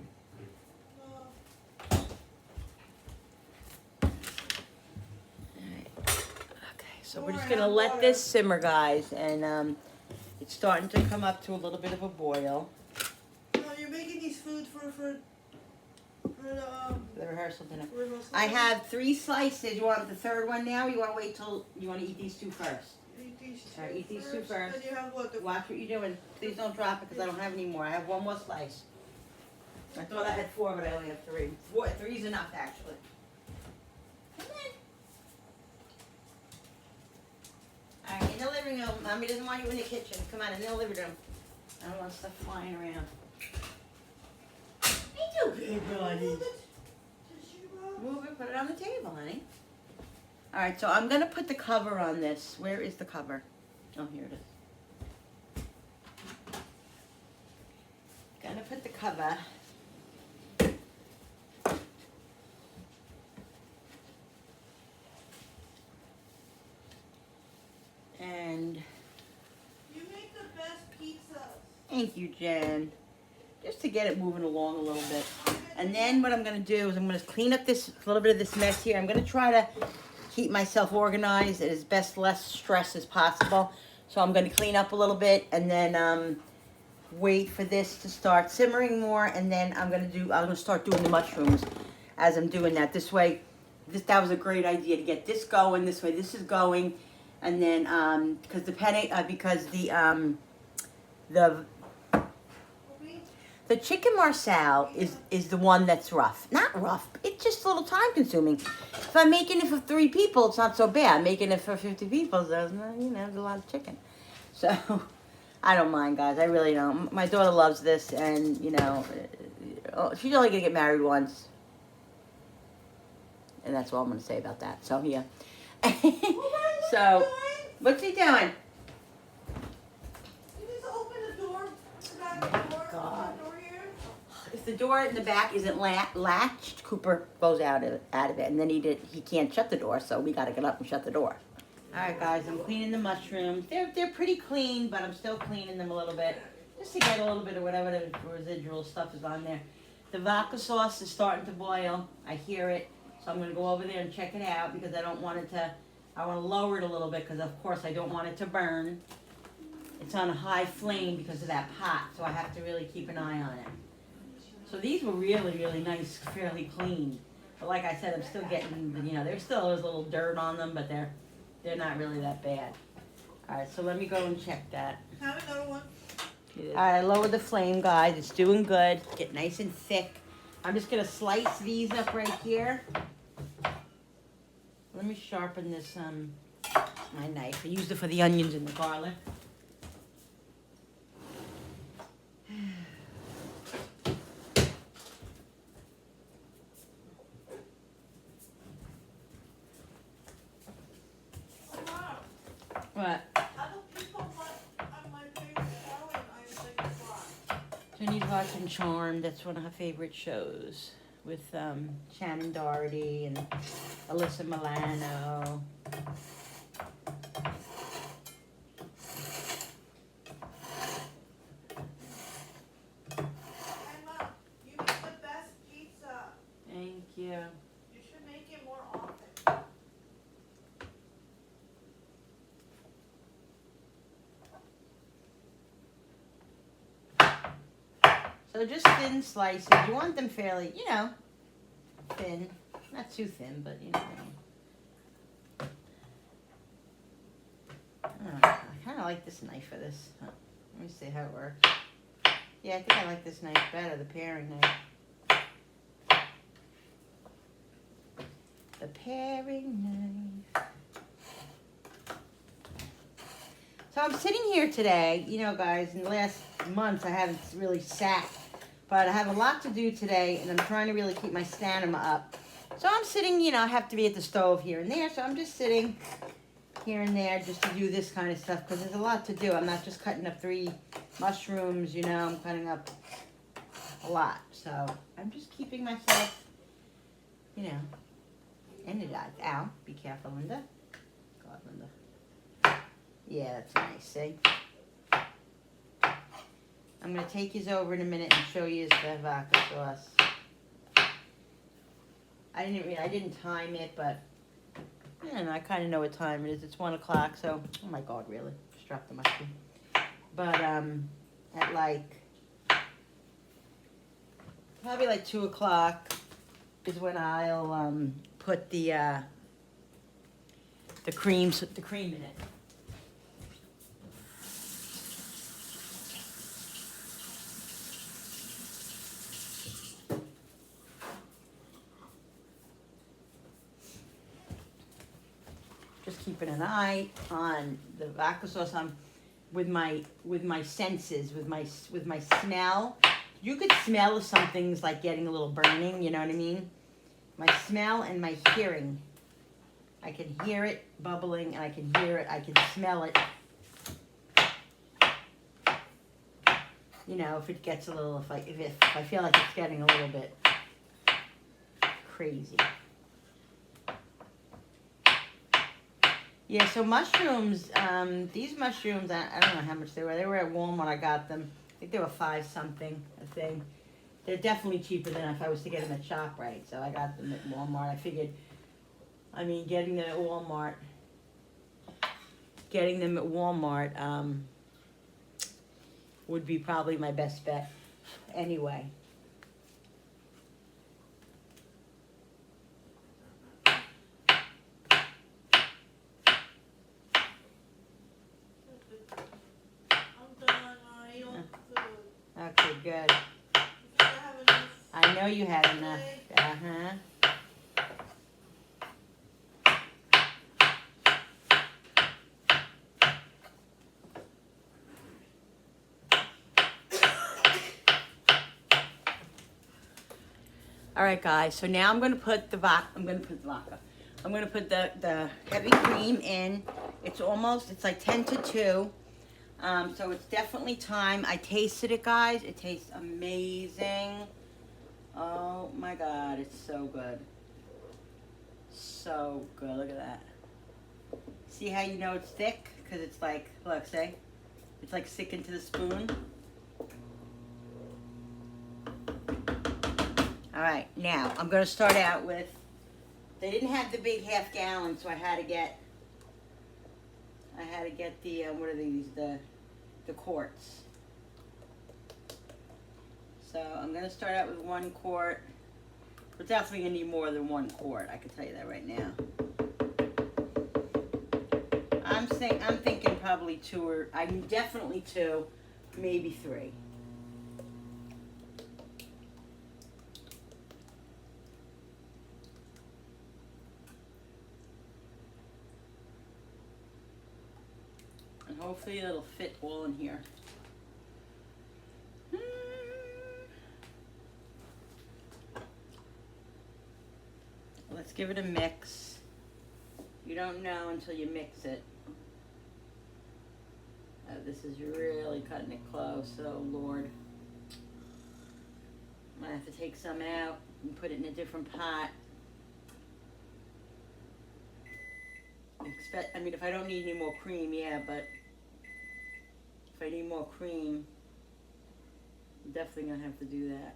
Alright. Okay, so we're just gonna let this simmer, guys, and it's starting to come up to a little bit of a boil.
No, you're making these food for
The rehearsal dinner.
rehearsal.
I have 3 slices. You want the third one now? Or you want to wait till you want to eat these 2 first?
Eat these two.
All right, eat these 2 first.
Then you have what? The
Watch what you're doing. Please don't drop it because I don't have any more. I have 1 more slice. I thought I had 4, but I only have 3. 3's enough actually. Come on. All right, in the living room. Mommy doesn't want you in the kitchen. Come on, in the living room. I don't want stuff flying around. It's okay, buddy. Move it, put it on the table, honey. All right, so I'm going to put the cover on this. Where is the cover? Oh, here it is. Gonna put the cover. And
You make the best pizzas.
thank you, Jen. Just to get it moving along a little bit. And then what I'm going to do is I'm going to clean up this little bit of this mess here. I'm going to try to keep myself organized and as best less stress as possible. So I'm going to clean up a little bit and then wait for this to start simmering more. And then I'm going to start doing the mushrooms as I'm doing that. This way, that was a great idea to get this going. This way, this is going. And then because the chicken marsal is the one that's rough. Not rough, it's just a little time consuming. If I'm making it for 3 people, it's not so bad. Making it for 50 people, there's a lot of chicken. So, I don't mind, guys. I really don't. My daughter loves this, and, she's only going to get married once. And that's all I'm going to say about that. So, yeah. So, what's he doing? If the door in the back isn't latched, Cooper goes out of it, and then he can't shut the door, so we got to get up and shut the door. All right, guys, I'm cleaning the mushrooms. They're pretty clean, but I'm still cleaning them a little bit, just to get a little bit of whatever the residual stuff is on there. The vodka sauce is starting to boil. I hear it, so I'm going to go over there and check it out because I don't want it to. I want to lower it a little bit because, of course, I don't want it to burn. It's on a high flame because of that pot, so I have to really keep an eye on it. So these were really, really nice, fairly clean. But like I said, I'm still getting, there's still a little dirt on them, but they're not really that bad. All right, so let me go and check that.
Have another one.
All right, lower the flame, guys. It's doing good. Get nice and thick. I'm just gonna slice these up right here. Let me sharpen this, my knife. I used it for the onions and the garlic. What?
Other people want on my favorite show and I think why.
Jenny's watching Charmed. That's one of her favorite shows with Shannon Doherty and Alyssa Milano.
Emma, you make the best pizza.
Thank you.
You should make it more often.
So just thin slices. You want them fairly, thin. Not too thin, but I kind of like this knife for this. Let me see how it works. Yeah, I think I like this knife better, the paring knife. The paring knife. So I'm sitting here today, guys, in the last months I haven't really sat, but I have a lot to do today, and I'm trying to really keep my stamina up. So I'm sitting, I have to be at the stove here and there, so I'm just sitting here and there just to do this kind of stuff, because there's a lot to do. I'm not just cutting up 3 mushrooms, I'm cutting up a lot. So I'm just keeping myself, in it. Ow, be careful, Linda. God, Linda. Yeah, that's nice, see? I'm going to take yous over in a minute and show you the vodka sauce. I didn't time it, but I don't know, I kind of know what time it is. It's 1 o'clock, so, oh my God, really? Just dropped the mushroom. But, at probably 2 o'clock is when I'll, put the cream in it. Just keeping an eye on the vodka sauce. With my senses, with my smell. You could smell if something's getting a little burning. You know what I mean? My smell and my hearing. I can hear it bubbling, and I can hear it. I can smell it. If it gets a little, if I feel like it's getting a little bit crazy. Yeah, so mushrooms, these mushrooms, I don't know how much they were. They were at Walmart, I got them. I think they were 5 something, a thing. They're definitely cheaper than if I was to get them at ShopRite. So I got them at Walmart. I figured, getting them at Walmart, would be probably my best bet anyway. Okay, good. I know you had enough. Uh-huh. All right, guys. So now I'm going to put the vodka. I'm going to put the heavy cream in. It's 10 to 2. So it's definitely time. I tasted it, guys. It tastes amazing. Oh my God, it's so good. So good. Look at that. See how you know it's thick? Because it's look, see? It's sticking to the spoon. All right, now I'm going to start out with, they didn't have the big half gallon, so I had to get the, what are these, the quarts. So I'm going to start out with 1 quart. We're definitely going to need more than 1 quart, I can tell you that right now. I'm thinking probably 2 definitely 2, maybe 3. hopefully it'll fit all in here. Let's give it a mix. You don't know until you mix it. Oh, this is really cutting it close, oh Lord. I'm gonna have to take some out and put it in a different pot. I mean, if I don't need any more cream, yeah, but if I need more cream, I'm definitely gonna have to do that.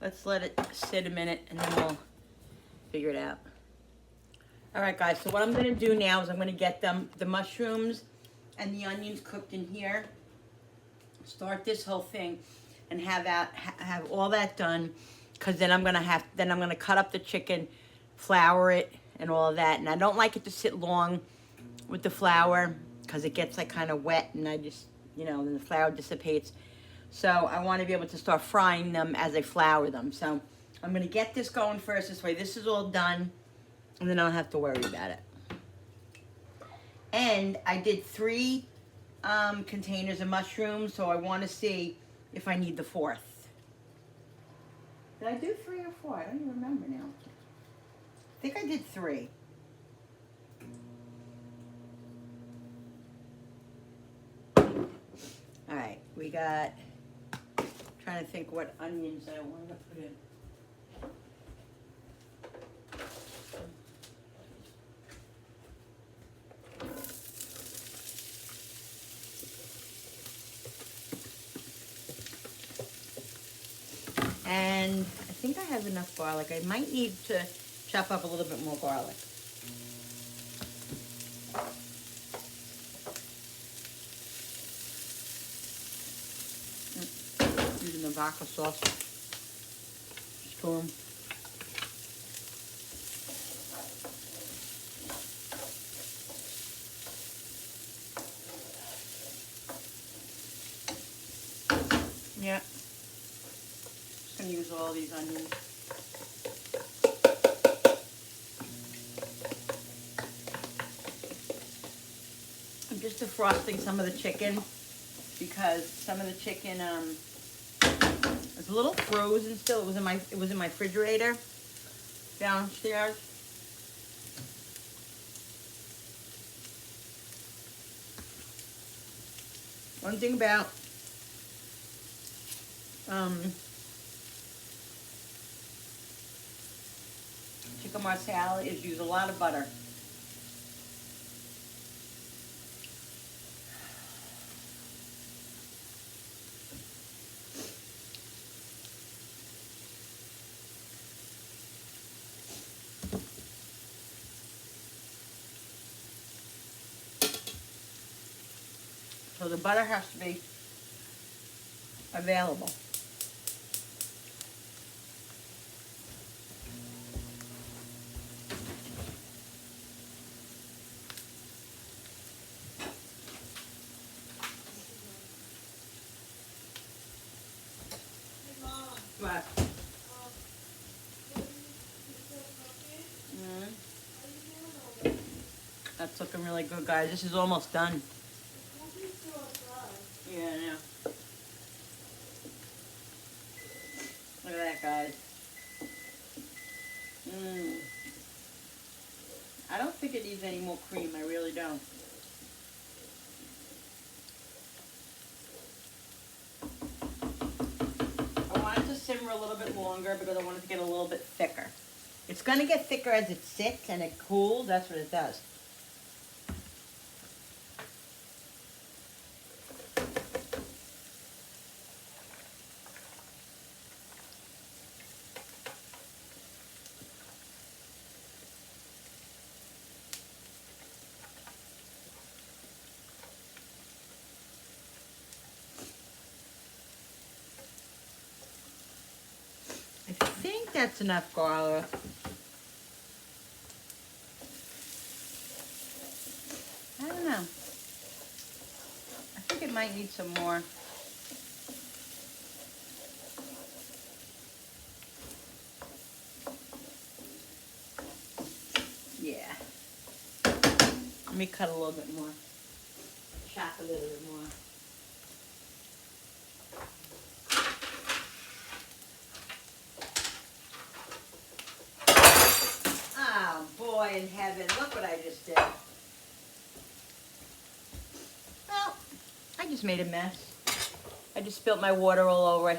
Let's let it sit a minute and then we'll figure it out. All right, guys, so what I'm gonna do now is I'm gonna get the mushrooms and the onions cooked in here. Start this whole thing and have all that done, because then I'm gonna cut up the chicken, flour it, and all of that. And I don't like it to sit long with the flour because it gets like kind of wet, and I just, then the flour dissipates. So I want to be able to start frying them as I flour them. So I'm gonna get this going first. This way, this is all done, and then I don't have to worry about it. And I did 3 containers of mushrooms, so I want to see if I need the 4th. Did I do 3 or 4? I don't even remember now. I think I did 3. All right, we got, trying to think what onions I wanted to put in. And I think I have enough garlic. I might need to chop up a little bit more garlic. Using the vodka sauce. Storm. Yeah. I'm gonna use all these onions. I'm just defrosting some of the chicken because some of the chicken it's a little frozen still. It was in my refrigerator downstairs. One thing about chicken marsala is use a lot of butter. So the butter has to be available. What? That's looking really good, guys. This is almost done. Yeah, I know. Look at that, guys. I don't think it needs any more cream. I really don't. I want it to simmer a little bit longer because I want it to get a little bit thicker. It's going to get thicker as it sits and it cools. That's what it does. I think that's enough garlic. I don't know. I think it might need some more. me cut a little bit more. Chop a little bit more. Oh boy in heaven, look what I just did. Well, I just made a mess. I just spilled my water all over. I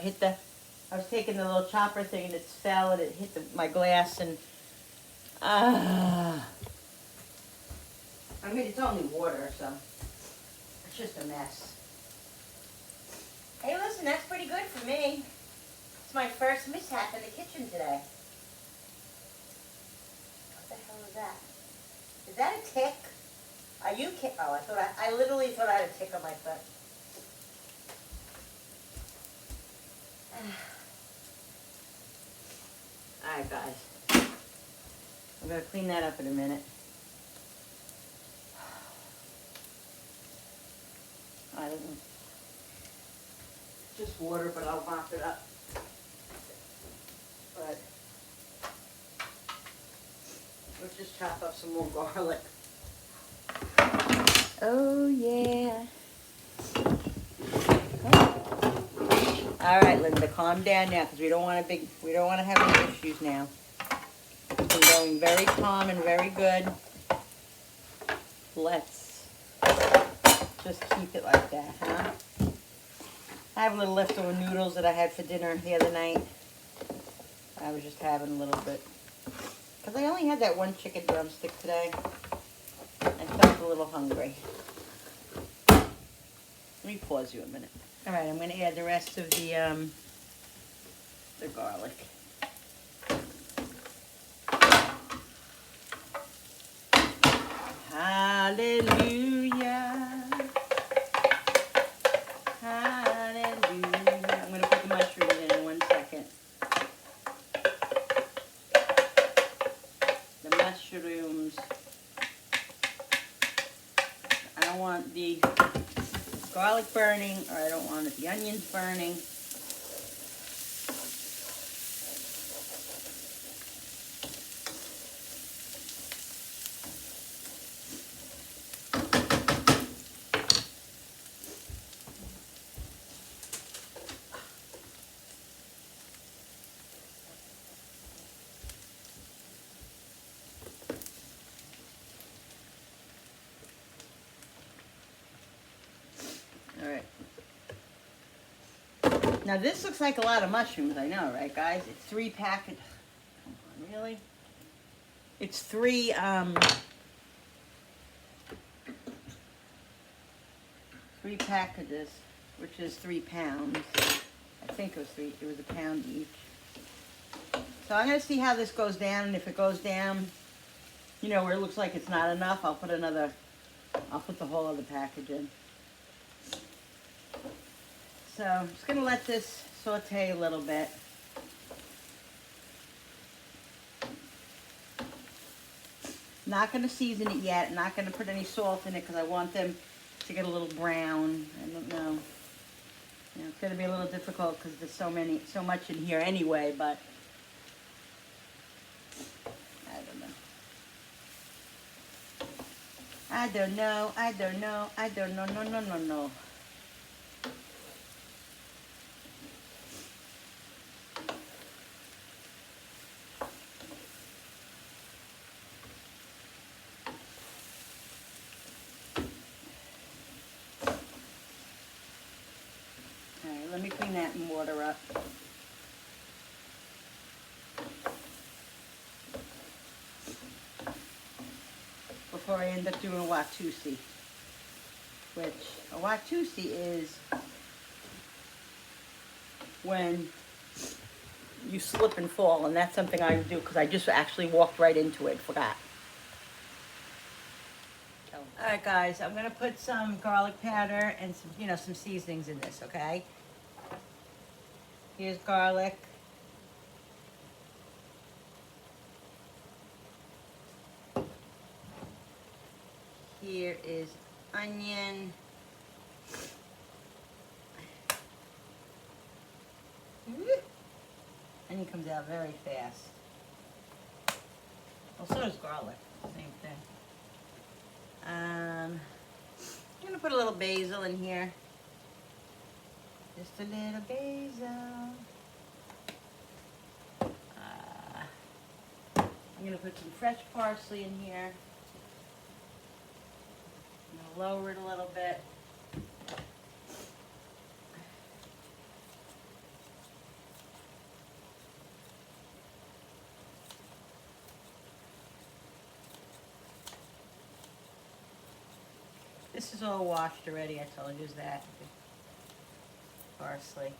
was taking the little chopper thing and it fell and it hit my glass and I mean, it's only water, so it's just a mess. Hey, listen, that's pretty good for me. It's my first mishap in the kitchen today. What the hell is that? Is that a tick? Are you kidding? Oh, I literally thought I had a tick on my foot. All right, guys. I'm gonna clean that up in a minute. I don't know. Just water, but I'll mop it up. But let's just chop up some more garlic. Oh yeah. All right, Linda, calm down now, because we don't want to have any issues now. It's been going very calm and very good. Let's just keep it like that, huh? I have a little leftover noodles that I had for dinner the other night. I was just having a little bit. Because I only had that one chicken drumstick today. I felt a little hungry. Let me pause you a minute. All right, I'm going to add the rest of the garlic. Hallelujah. Hallelujah. I'm going to put the mushrooms in 1 second. The mushrooms. I don't want the garlic burning, or I don't want the onions burning. All right. Now this looks like a lot of mushrooms, I know, right guys? It's 3 packets. Come on, really? It's 3 packages, which is 3 pounds. I think it was a pound each. So I'm gonna see how this goes down, and if it goes down, you know, where it looks like it's not enough, I'll put the whole other package in. So I'm just going to let this saute a little bit. Not going to season it yet. Not going to put any salt in it because I want them to get a little brown. I don't know. You know, it's going to be a little difficult because there's so much in here anyway, but I don't know. I don't know. No. Let me clean that in water up. Before I end up doing a watusi. Which, a watusi is when you slip and fall, and that's something I do because I just actually walked right into it, forgot. Alright guys, I'm going to put some garlic powder and some seasonings in this, okay? Here's garlic. Here is onion. Onion comes out very fast. Well, so does garlic. Same thing. I'm gonna put a little basil in here. Just a little basil. I'm gonna put some fresh parsley in here. I'm gonna lower it a little bit. This is all washed already, I told you that. Parsley.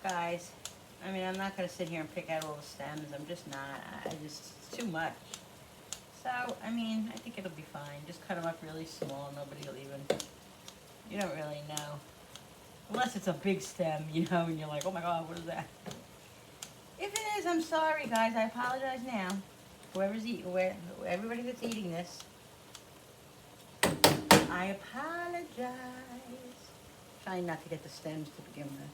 Guys, I mean, I'm not going to sit here and pick out all the stems. I'm just not. It's too much. So, I mean, I think it'll be fine. Just cut them up really small. Nobody will even, you don't really know. Unless it's a big stem, you know, and you're like, oh my God, what is that? If it is, I'm sorry, guys. I apologize now. Whoever's eating, everybody that's eating this, I apologize. Trying not to get the stems to begin with.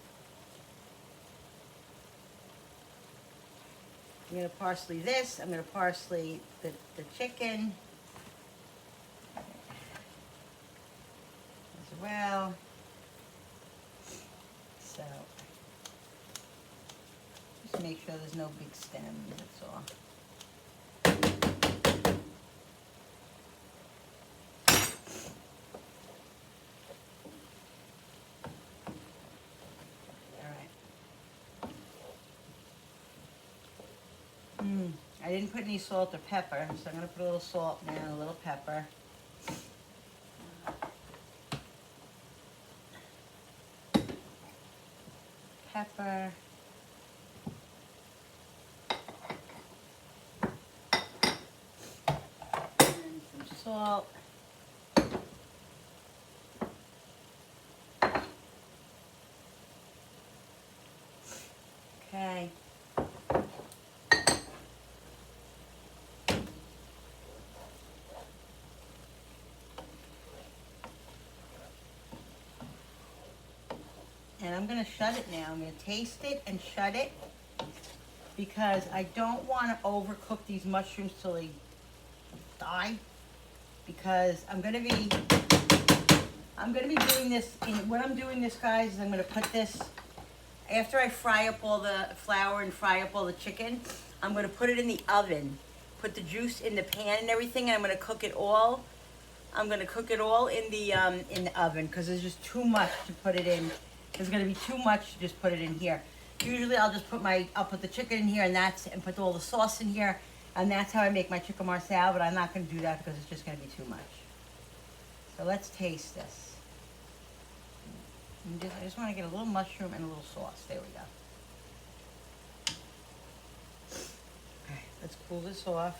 I'm going to parsley this. I'm going to parsley the chicken as well. So, just make sure there's no big stems, that's all. I didn't put any salt or pepper, so I'm going to put a little salt now and a little pepper. Pepper. And some salt. Okay. And I'm going to shut it now. I'm going to taste it and shut it because I don't want to overcook these mushrooms till they die. Because I'm going to be doing this. What I'm doing this, guys, is I'm going to put this after I fry up all the flour and fry up all the chicken. I'm going to put it in the oven. Put the juice in the pan and everything, and I'm going to cook it all. I'm going to cook it all in the oven because there's just too much to put it in. There's going to be too much to just put it in here. Usually I'll just I'll put the chicken in here and put all the sauce in here, and that's how I make my chicken marsala, but I'm not going to do that because it's just going to be too much. So let's taste this. I just want to get a little mushroom and a little sauce. There we go. Okay, let's cool this off.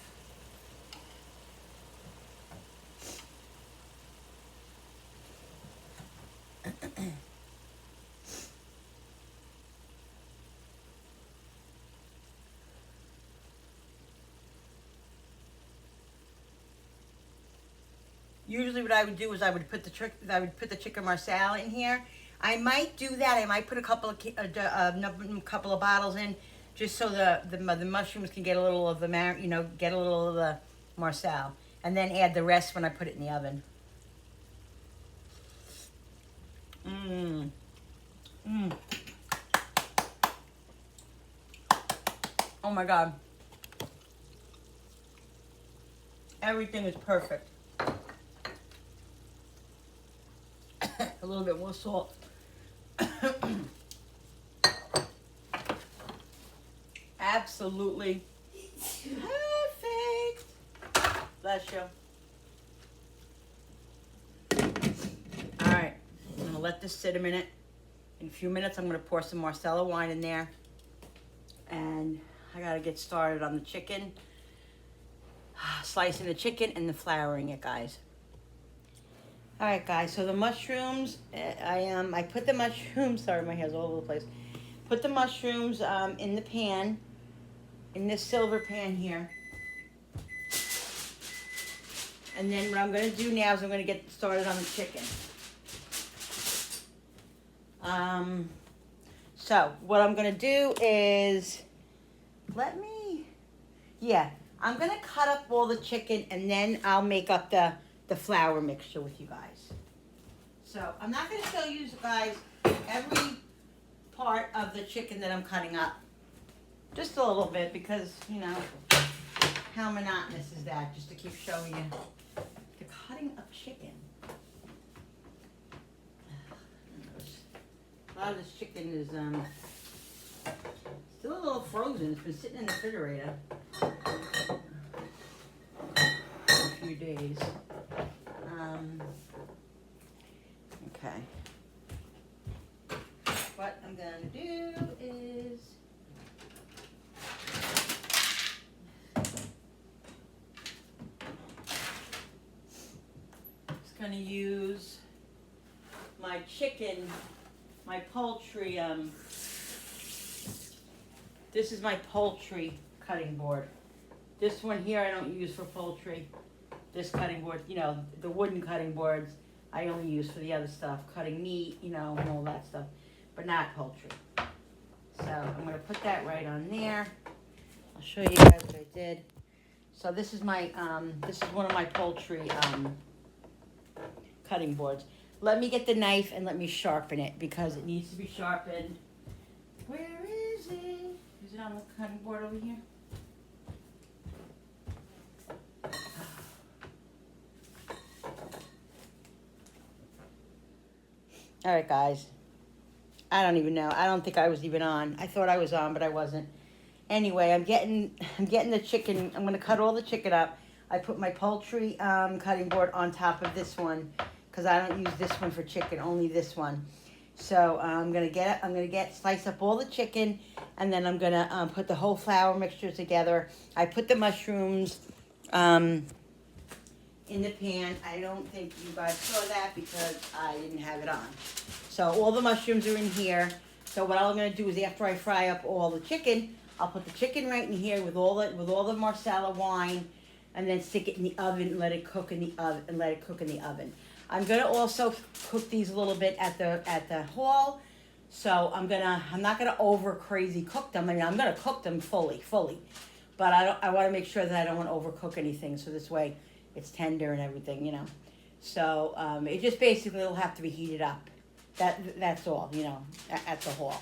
Usually what I would do is I would put the chicken marsala in here. I might do that. I might put a couple of bottles in, just so the mushrooms can get a little of the get a little of the marsala, and then add the rest when I put it in the oven. Oh my God. Everything is perfect. A little bit more salt. Absolutely perfect. Bless you. All right, I'm gonna let this sit a minute. In a few minutes, I'm gonna pour some Marsala wine in there, and I gotta get started on the chicken, slicing the chicken and the flouring it, guys. All right, guys, so the mushrooms, I put the mushrooms, sorry, my hair's all over the place. Put the mushrooms in the pan, in this silver pan here. And then what I'm gonna do now is I'm gonna get started on the chicken. So what I'm gonna do is, I'm gonna cut up all the chicken and then I'll make up the flour mixture with you guys. So I'm not gonna show you guys every part of the chicken that I'm cutting up. Just a little bit because, you know, how monotonous is that, just to keep showing you the cutting of chicken. A lot of this chicken is still a little frozen. It's been sitting in the refrigerator for a few days. Okay. What I'm gonna do is just gonna use my chicken, my poultry, this is my poultry cutting board. This one here I don't use for poultry. This cutting board, you know, the wooden cutting boards, I only use for the other stuff, cutting meat, you know, and all that stuff, but not poultry. So I'm gonna put that right on there. I'll show you guys what I did. So this is my, this is one of my poultry cutting boards. Let me get the knife and let me sharpen it because it needs to be sharpened. Where is it? Is it on the cutting board over here? All right, guys. I don't even know. I don't think I was even on. I thought I was on, but I wasn't. Anyway, I'm getting the chicken. I'm gonna cut all the chicken up. I put my poultry cutting board on top of this one because I don't use this one for chicken, only this one. So I'm gonna slice up all the chicken, and then I'm gonna put the whole flour mixture together. I put the mushrooms in the pan. I don't think you guys saw that because I didn't have it on. So all the mushrooms are in here. So what I'm gonna do is after I fry up all the chicken, I'll put the chicken right in here with all the Marsala wine, and then stick it in the oven and let it cook in the oven. I'm gonna also cook these a little bit at the hall. So I'm not gonna over crazy cook them. I mean, I'm gonna cook them fully, but I want to make sure that I don't want to overcook anything. So this way, it's tender and everything, you know. So it just basically will have to be heated up. That's all, you know, at the hall.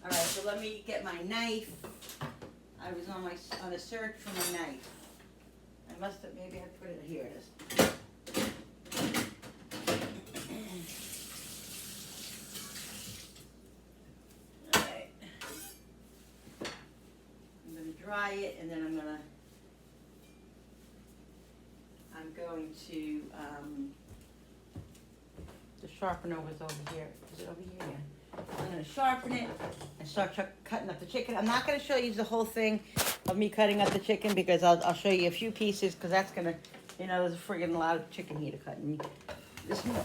All right, so let me get my knife. I was on a search for my knife. I must have, maybe I put it, here it is. All right. I'm going to dry it, and then I'm going to, the sharpener was over here. Is it over here? Yeah. I'm going to sharpen it and start cutting up the chicken. I'm not going to show you the whole thing of me cutting up the chicken because I'll show you a few pieces because that's going to, you know, there's a friggin' lot of chicken here to cut. And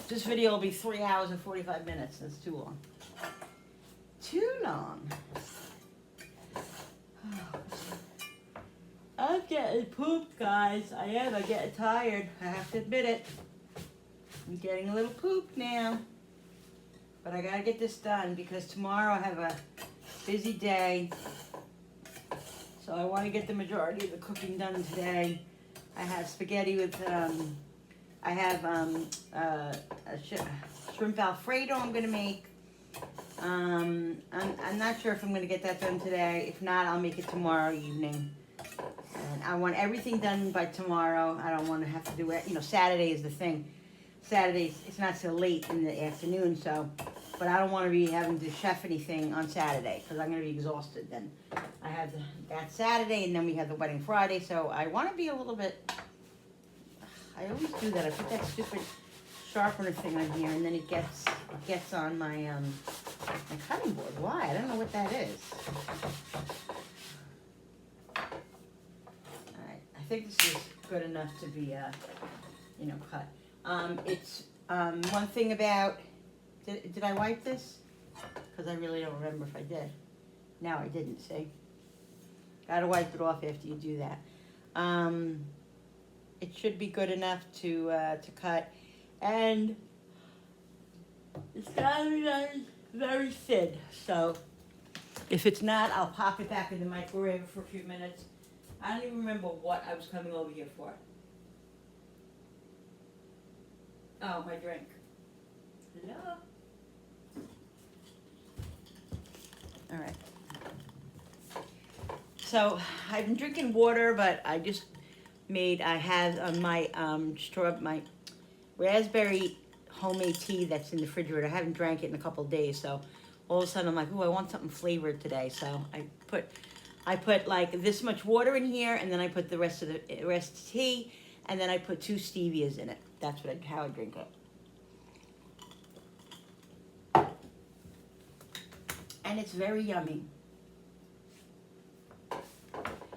this video will be 3 hours and 45 minutes. That's too long. Too long. I'm getting pooped, guys. I am. I'm getting tired. I have to admit it. I'm getting a little pooped now. But I gotta get this done because tomorrow I have a busy day. So I want to get the majority of the cooking done today. I have spaghetti with, I have a shrimp Alfredo I'm gonna make. I'm not sure if I'm gonna get that done today. If not, I'll make it tomorrow evening. And I want everything done by tomorrow. I don't want to have to do it. You know, Saturday is the thing. Saturdays, it's not so late in the afternoon, so, but I don't want to be having to chef anything on Saturday because I'm going to be exhausted then. I have that Saturday, and then we have the wedding Friday, so I want to be a little bit, I always do that. I put that stupid sharpener thing on here, and then it gets on my my cutting board. Why? I don't know what that is. Alright, I think this is good enough to be, you know, cut. It's one thing about, did I wipe this? Because I really don't remember if I did. No, I didn't, see? Gotta wipe it off after you do that. It should be good enough to cut. And it's gotta be nice. very thin. So if it's not, I'll pop it back in the microwave for a few minutes. I don't even remember what I was coming over here for. Oh, my drink. Hello? All right. So I've been drinking water, but I just I had on my my raspberry homemade tea that's in the refrigerator. I haven't drank it in a couple of days, so all of a sudden I'm like, oh, I want something flavored today. So I put like this much water in here, and then I put the rest tea, and then I put 2 stevias in it. That's how I drink it. And it's very yummy.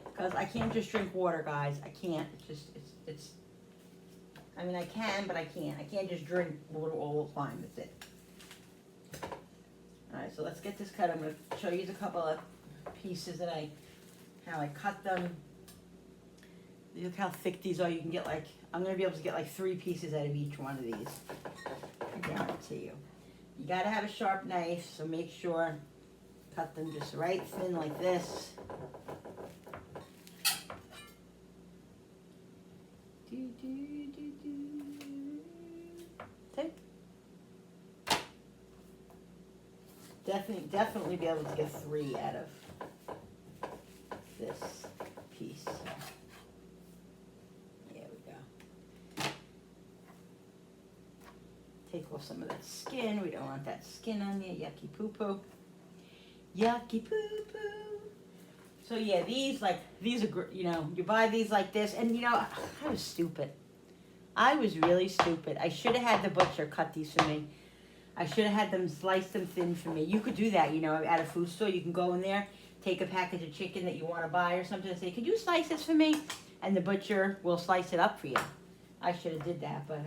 Because I can't just drink water, guys. I can't. It's I mean, I can, but I can't. I can't just drink water all the time. That's it. All right, so let's get this cut. I'm going to show you a couple of pieces how I cut them. Look how thick these are. You can get I'm going to be able to get 3 pieces out of each one of these. I guarantee you. You got to have a sharp knife, so make sure, cut them just right thin like this. Definitely be able to get 3 out of this piece. There we go. Take off some of that skin. We don't want that skin on there. Yucky poo poo. Yucky poo poo. So yeah, these are, you buy these like this, and I was stupid. I was really stupid. I should have had the butcher cut these for me. I should have had them slice them thin for me. You could do that, at a food store. You can go in there, take a package of chicken that you want to buy or something, and say, could you slice this for me? And the butcher will slice it up for you. I should have did that, but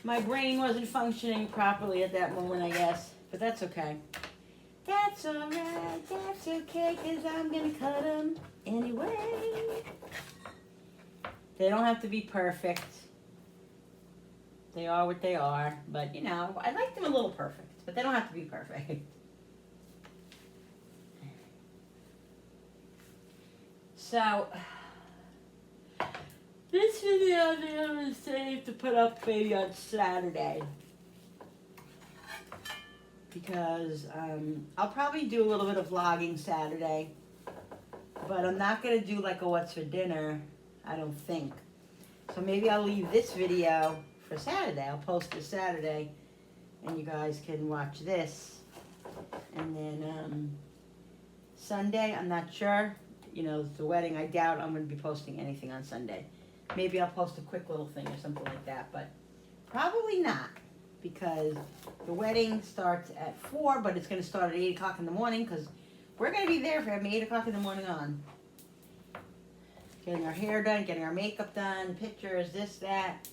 my brain wasn't functioning properly at that moment, I guess. But that's okay. That's all right, that's okay, because I'm going to cut them anyway. They don't have to be perfect. They are what they are, but I like them a little perfect, but they don't have to be perfect. So, this video I'm going to save to put up maybe on Saturday. Because I'll probably do a little bit of vlogging Saturday, but I'm not going to do like a what's for dinner, I don't think. So maybe I'll leave this video for Saturday. I'll post this Saturday, and you guys can watch this. And then Sunday, I'm not sure. The wedding, I doubt I'm going to be posting anything on Sunday. Maybe I'll post a quick little thing or something like that, but probably not, because the wedding starts at 4, but it's going to start at 8 o'clock in the morning, because we're going to be there from 8 o'clock in the morning on. Getting our hair done, getting our makeup done, pictures, this, that.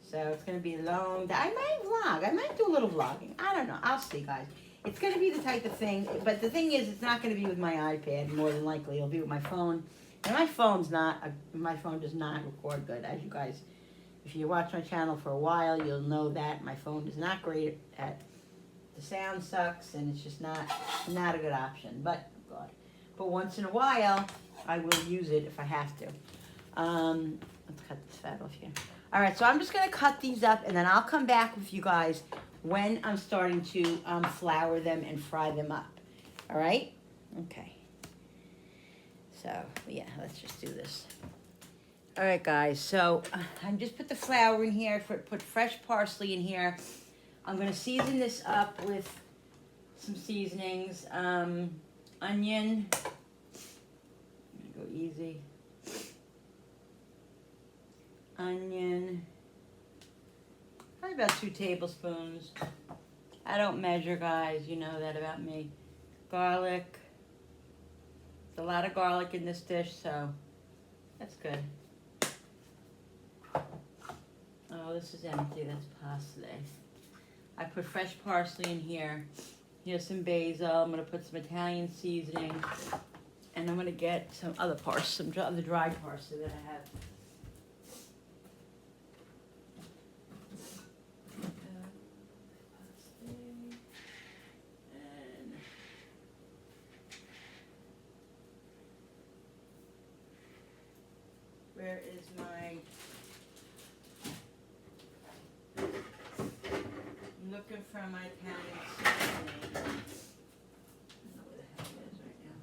So it's going to be long. I might vlog. I might do a little vlogging. I don't know. I'll see, guys. It's going to be the type of thing. But the thing is, it's not going to be with my iPad, more than likely. It'll be with my phone. And my phone does not record good. As you guys, if you watch my channel for a while, you'll know that my phone is not great at, the sound sucks, and it's just not a good option. But once in a while, I will use it if I have to. Let's cut this fat off here. All right, so I'm just going to cut these up, and then I'll come back with you guys when I'm starting to flour them and fry them up. All right? Okay. So, yeah, let's just do this. All right, guys, so I just put the flour in here, put fresh parsley in here. I'm going to season this up with some seasonings. Onion. I'm going to go easy. Onion, probably about 2 tablespoons. I don't measure, guys. You know that about me. Garlic. There's a lot of garlic in this dish, so that's good. Oh, this is empty. That's parsley. I put fresh parsley in here. Here's some basil. I'm going to put some Italian seasoning. And I'm going to get some other parsley, some other dried parsley that I have. Where is my? I'm looking for my Italian seasoning. I don't know where the heck it is right now.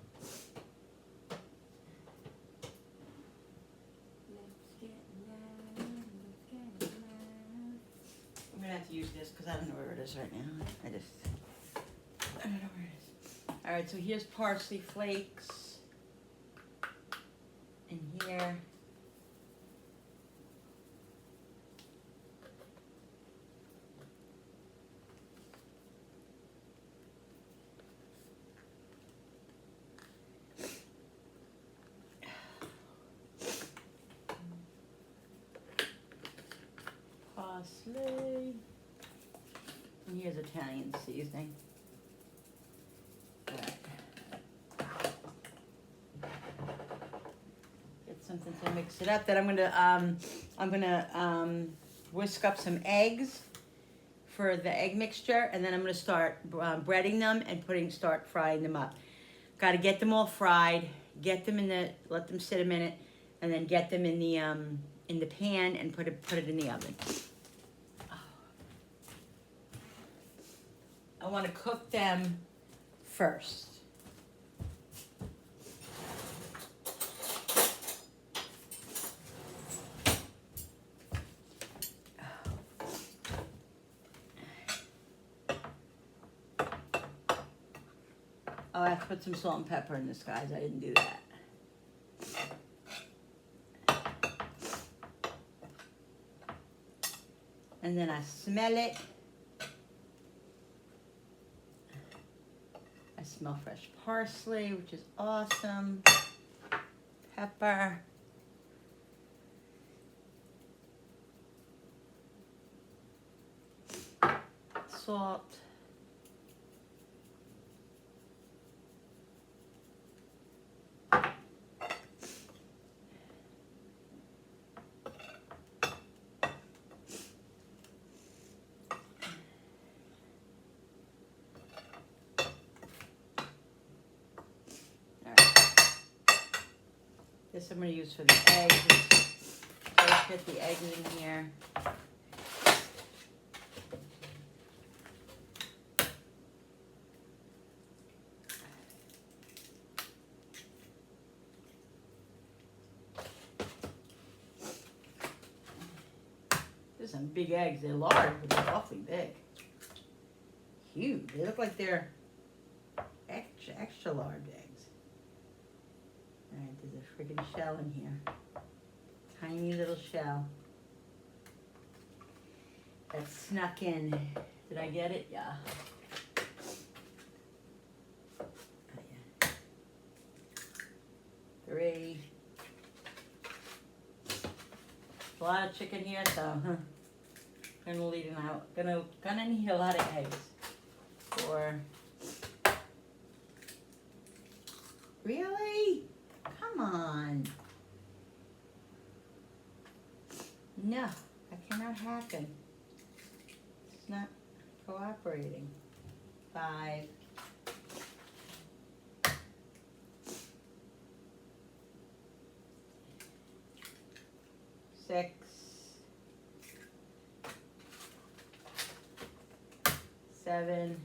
I'm gonna have to use this because I don't know where it is right now. I don't know where it is. All right, so here's parsley flakes. In here. Parsley. And here's Italian seasoning. All right. Get something to mix it up. Then I'm gonna whisk up some eggs for the egg mixture, and then I'm gonna start breading them and start frying them up. Got to get them all fried. Get them let them sit a minute, and then get them in the pan and put it in the oven. I want to cook them first. Oh, I have to put some salt and pepper in this, guys. I didn't do that. And then I smell it. I smell fresh parsley, which is awesome. Pepper. Salt. This I'm going to use for the eggs. First get the eggs in here. There's some big eggs. They're large, but they're awfully big. Huge. They look like they're extra large eggs. Alright, there's a friggin' shell in here. Tiny little shell. That snuck in. Did I get it? Yeah. Oh, yeah. 3. A lot of chicken here, so gonna leave them out. Gonna need a lot of eggs. 4. Really? Come on. No, that cannot happen. It's not cooperating. 5. 6. 7.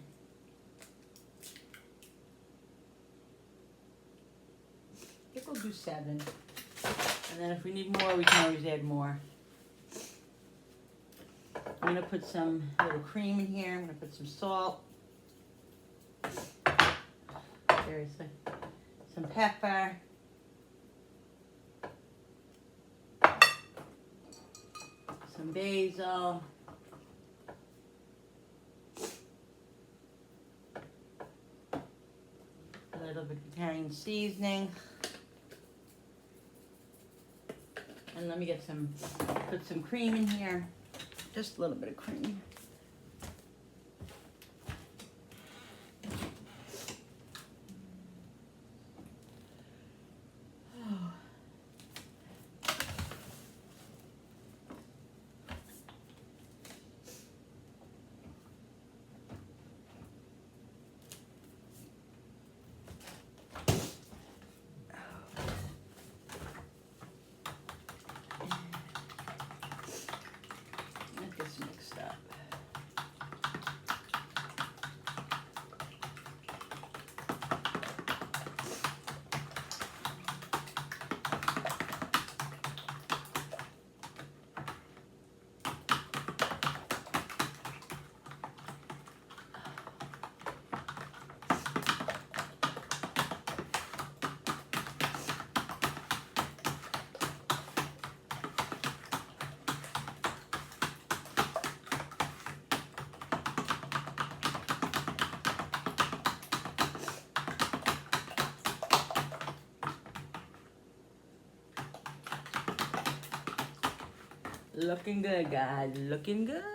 I think we'll do 7. And then if we need more, we can always add more. I'm going to put some little cream in here. I'm going to put some salt. Seriously. Some pepper. Some basil. A little bit of Italian seasoning. And let me put some cream in here. Just a little bit of cream. Looking good, guys. Looking good.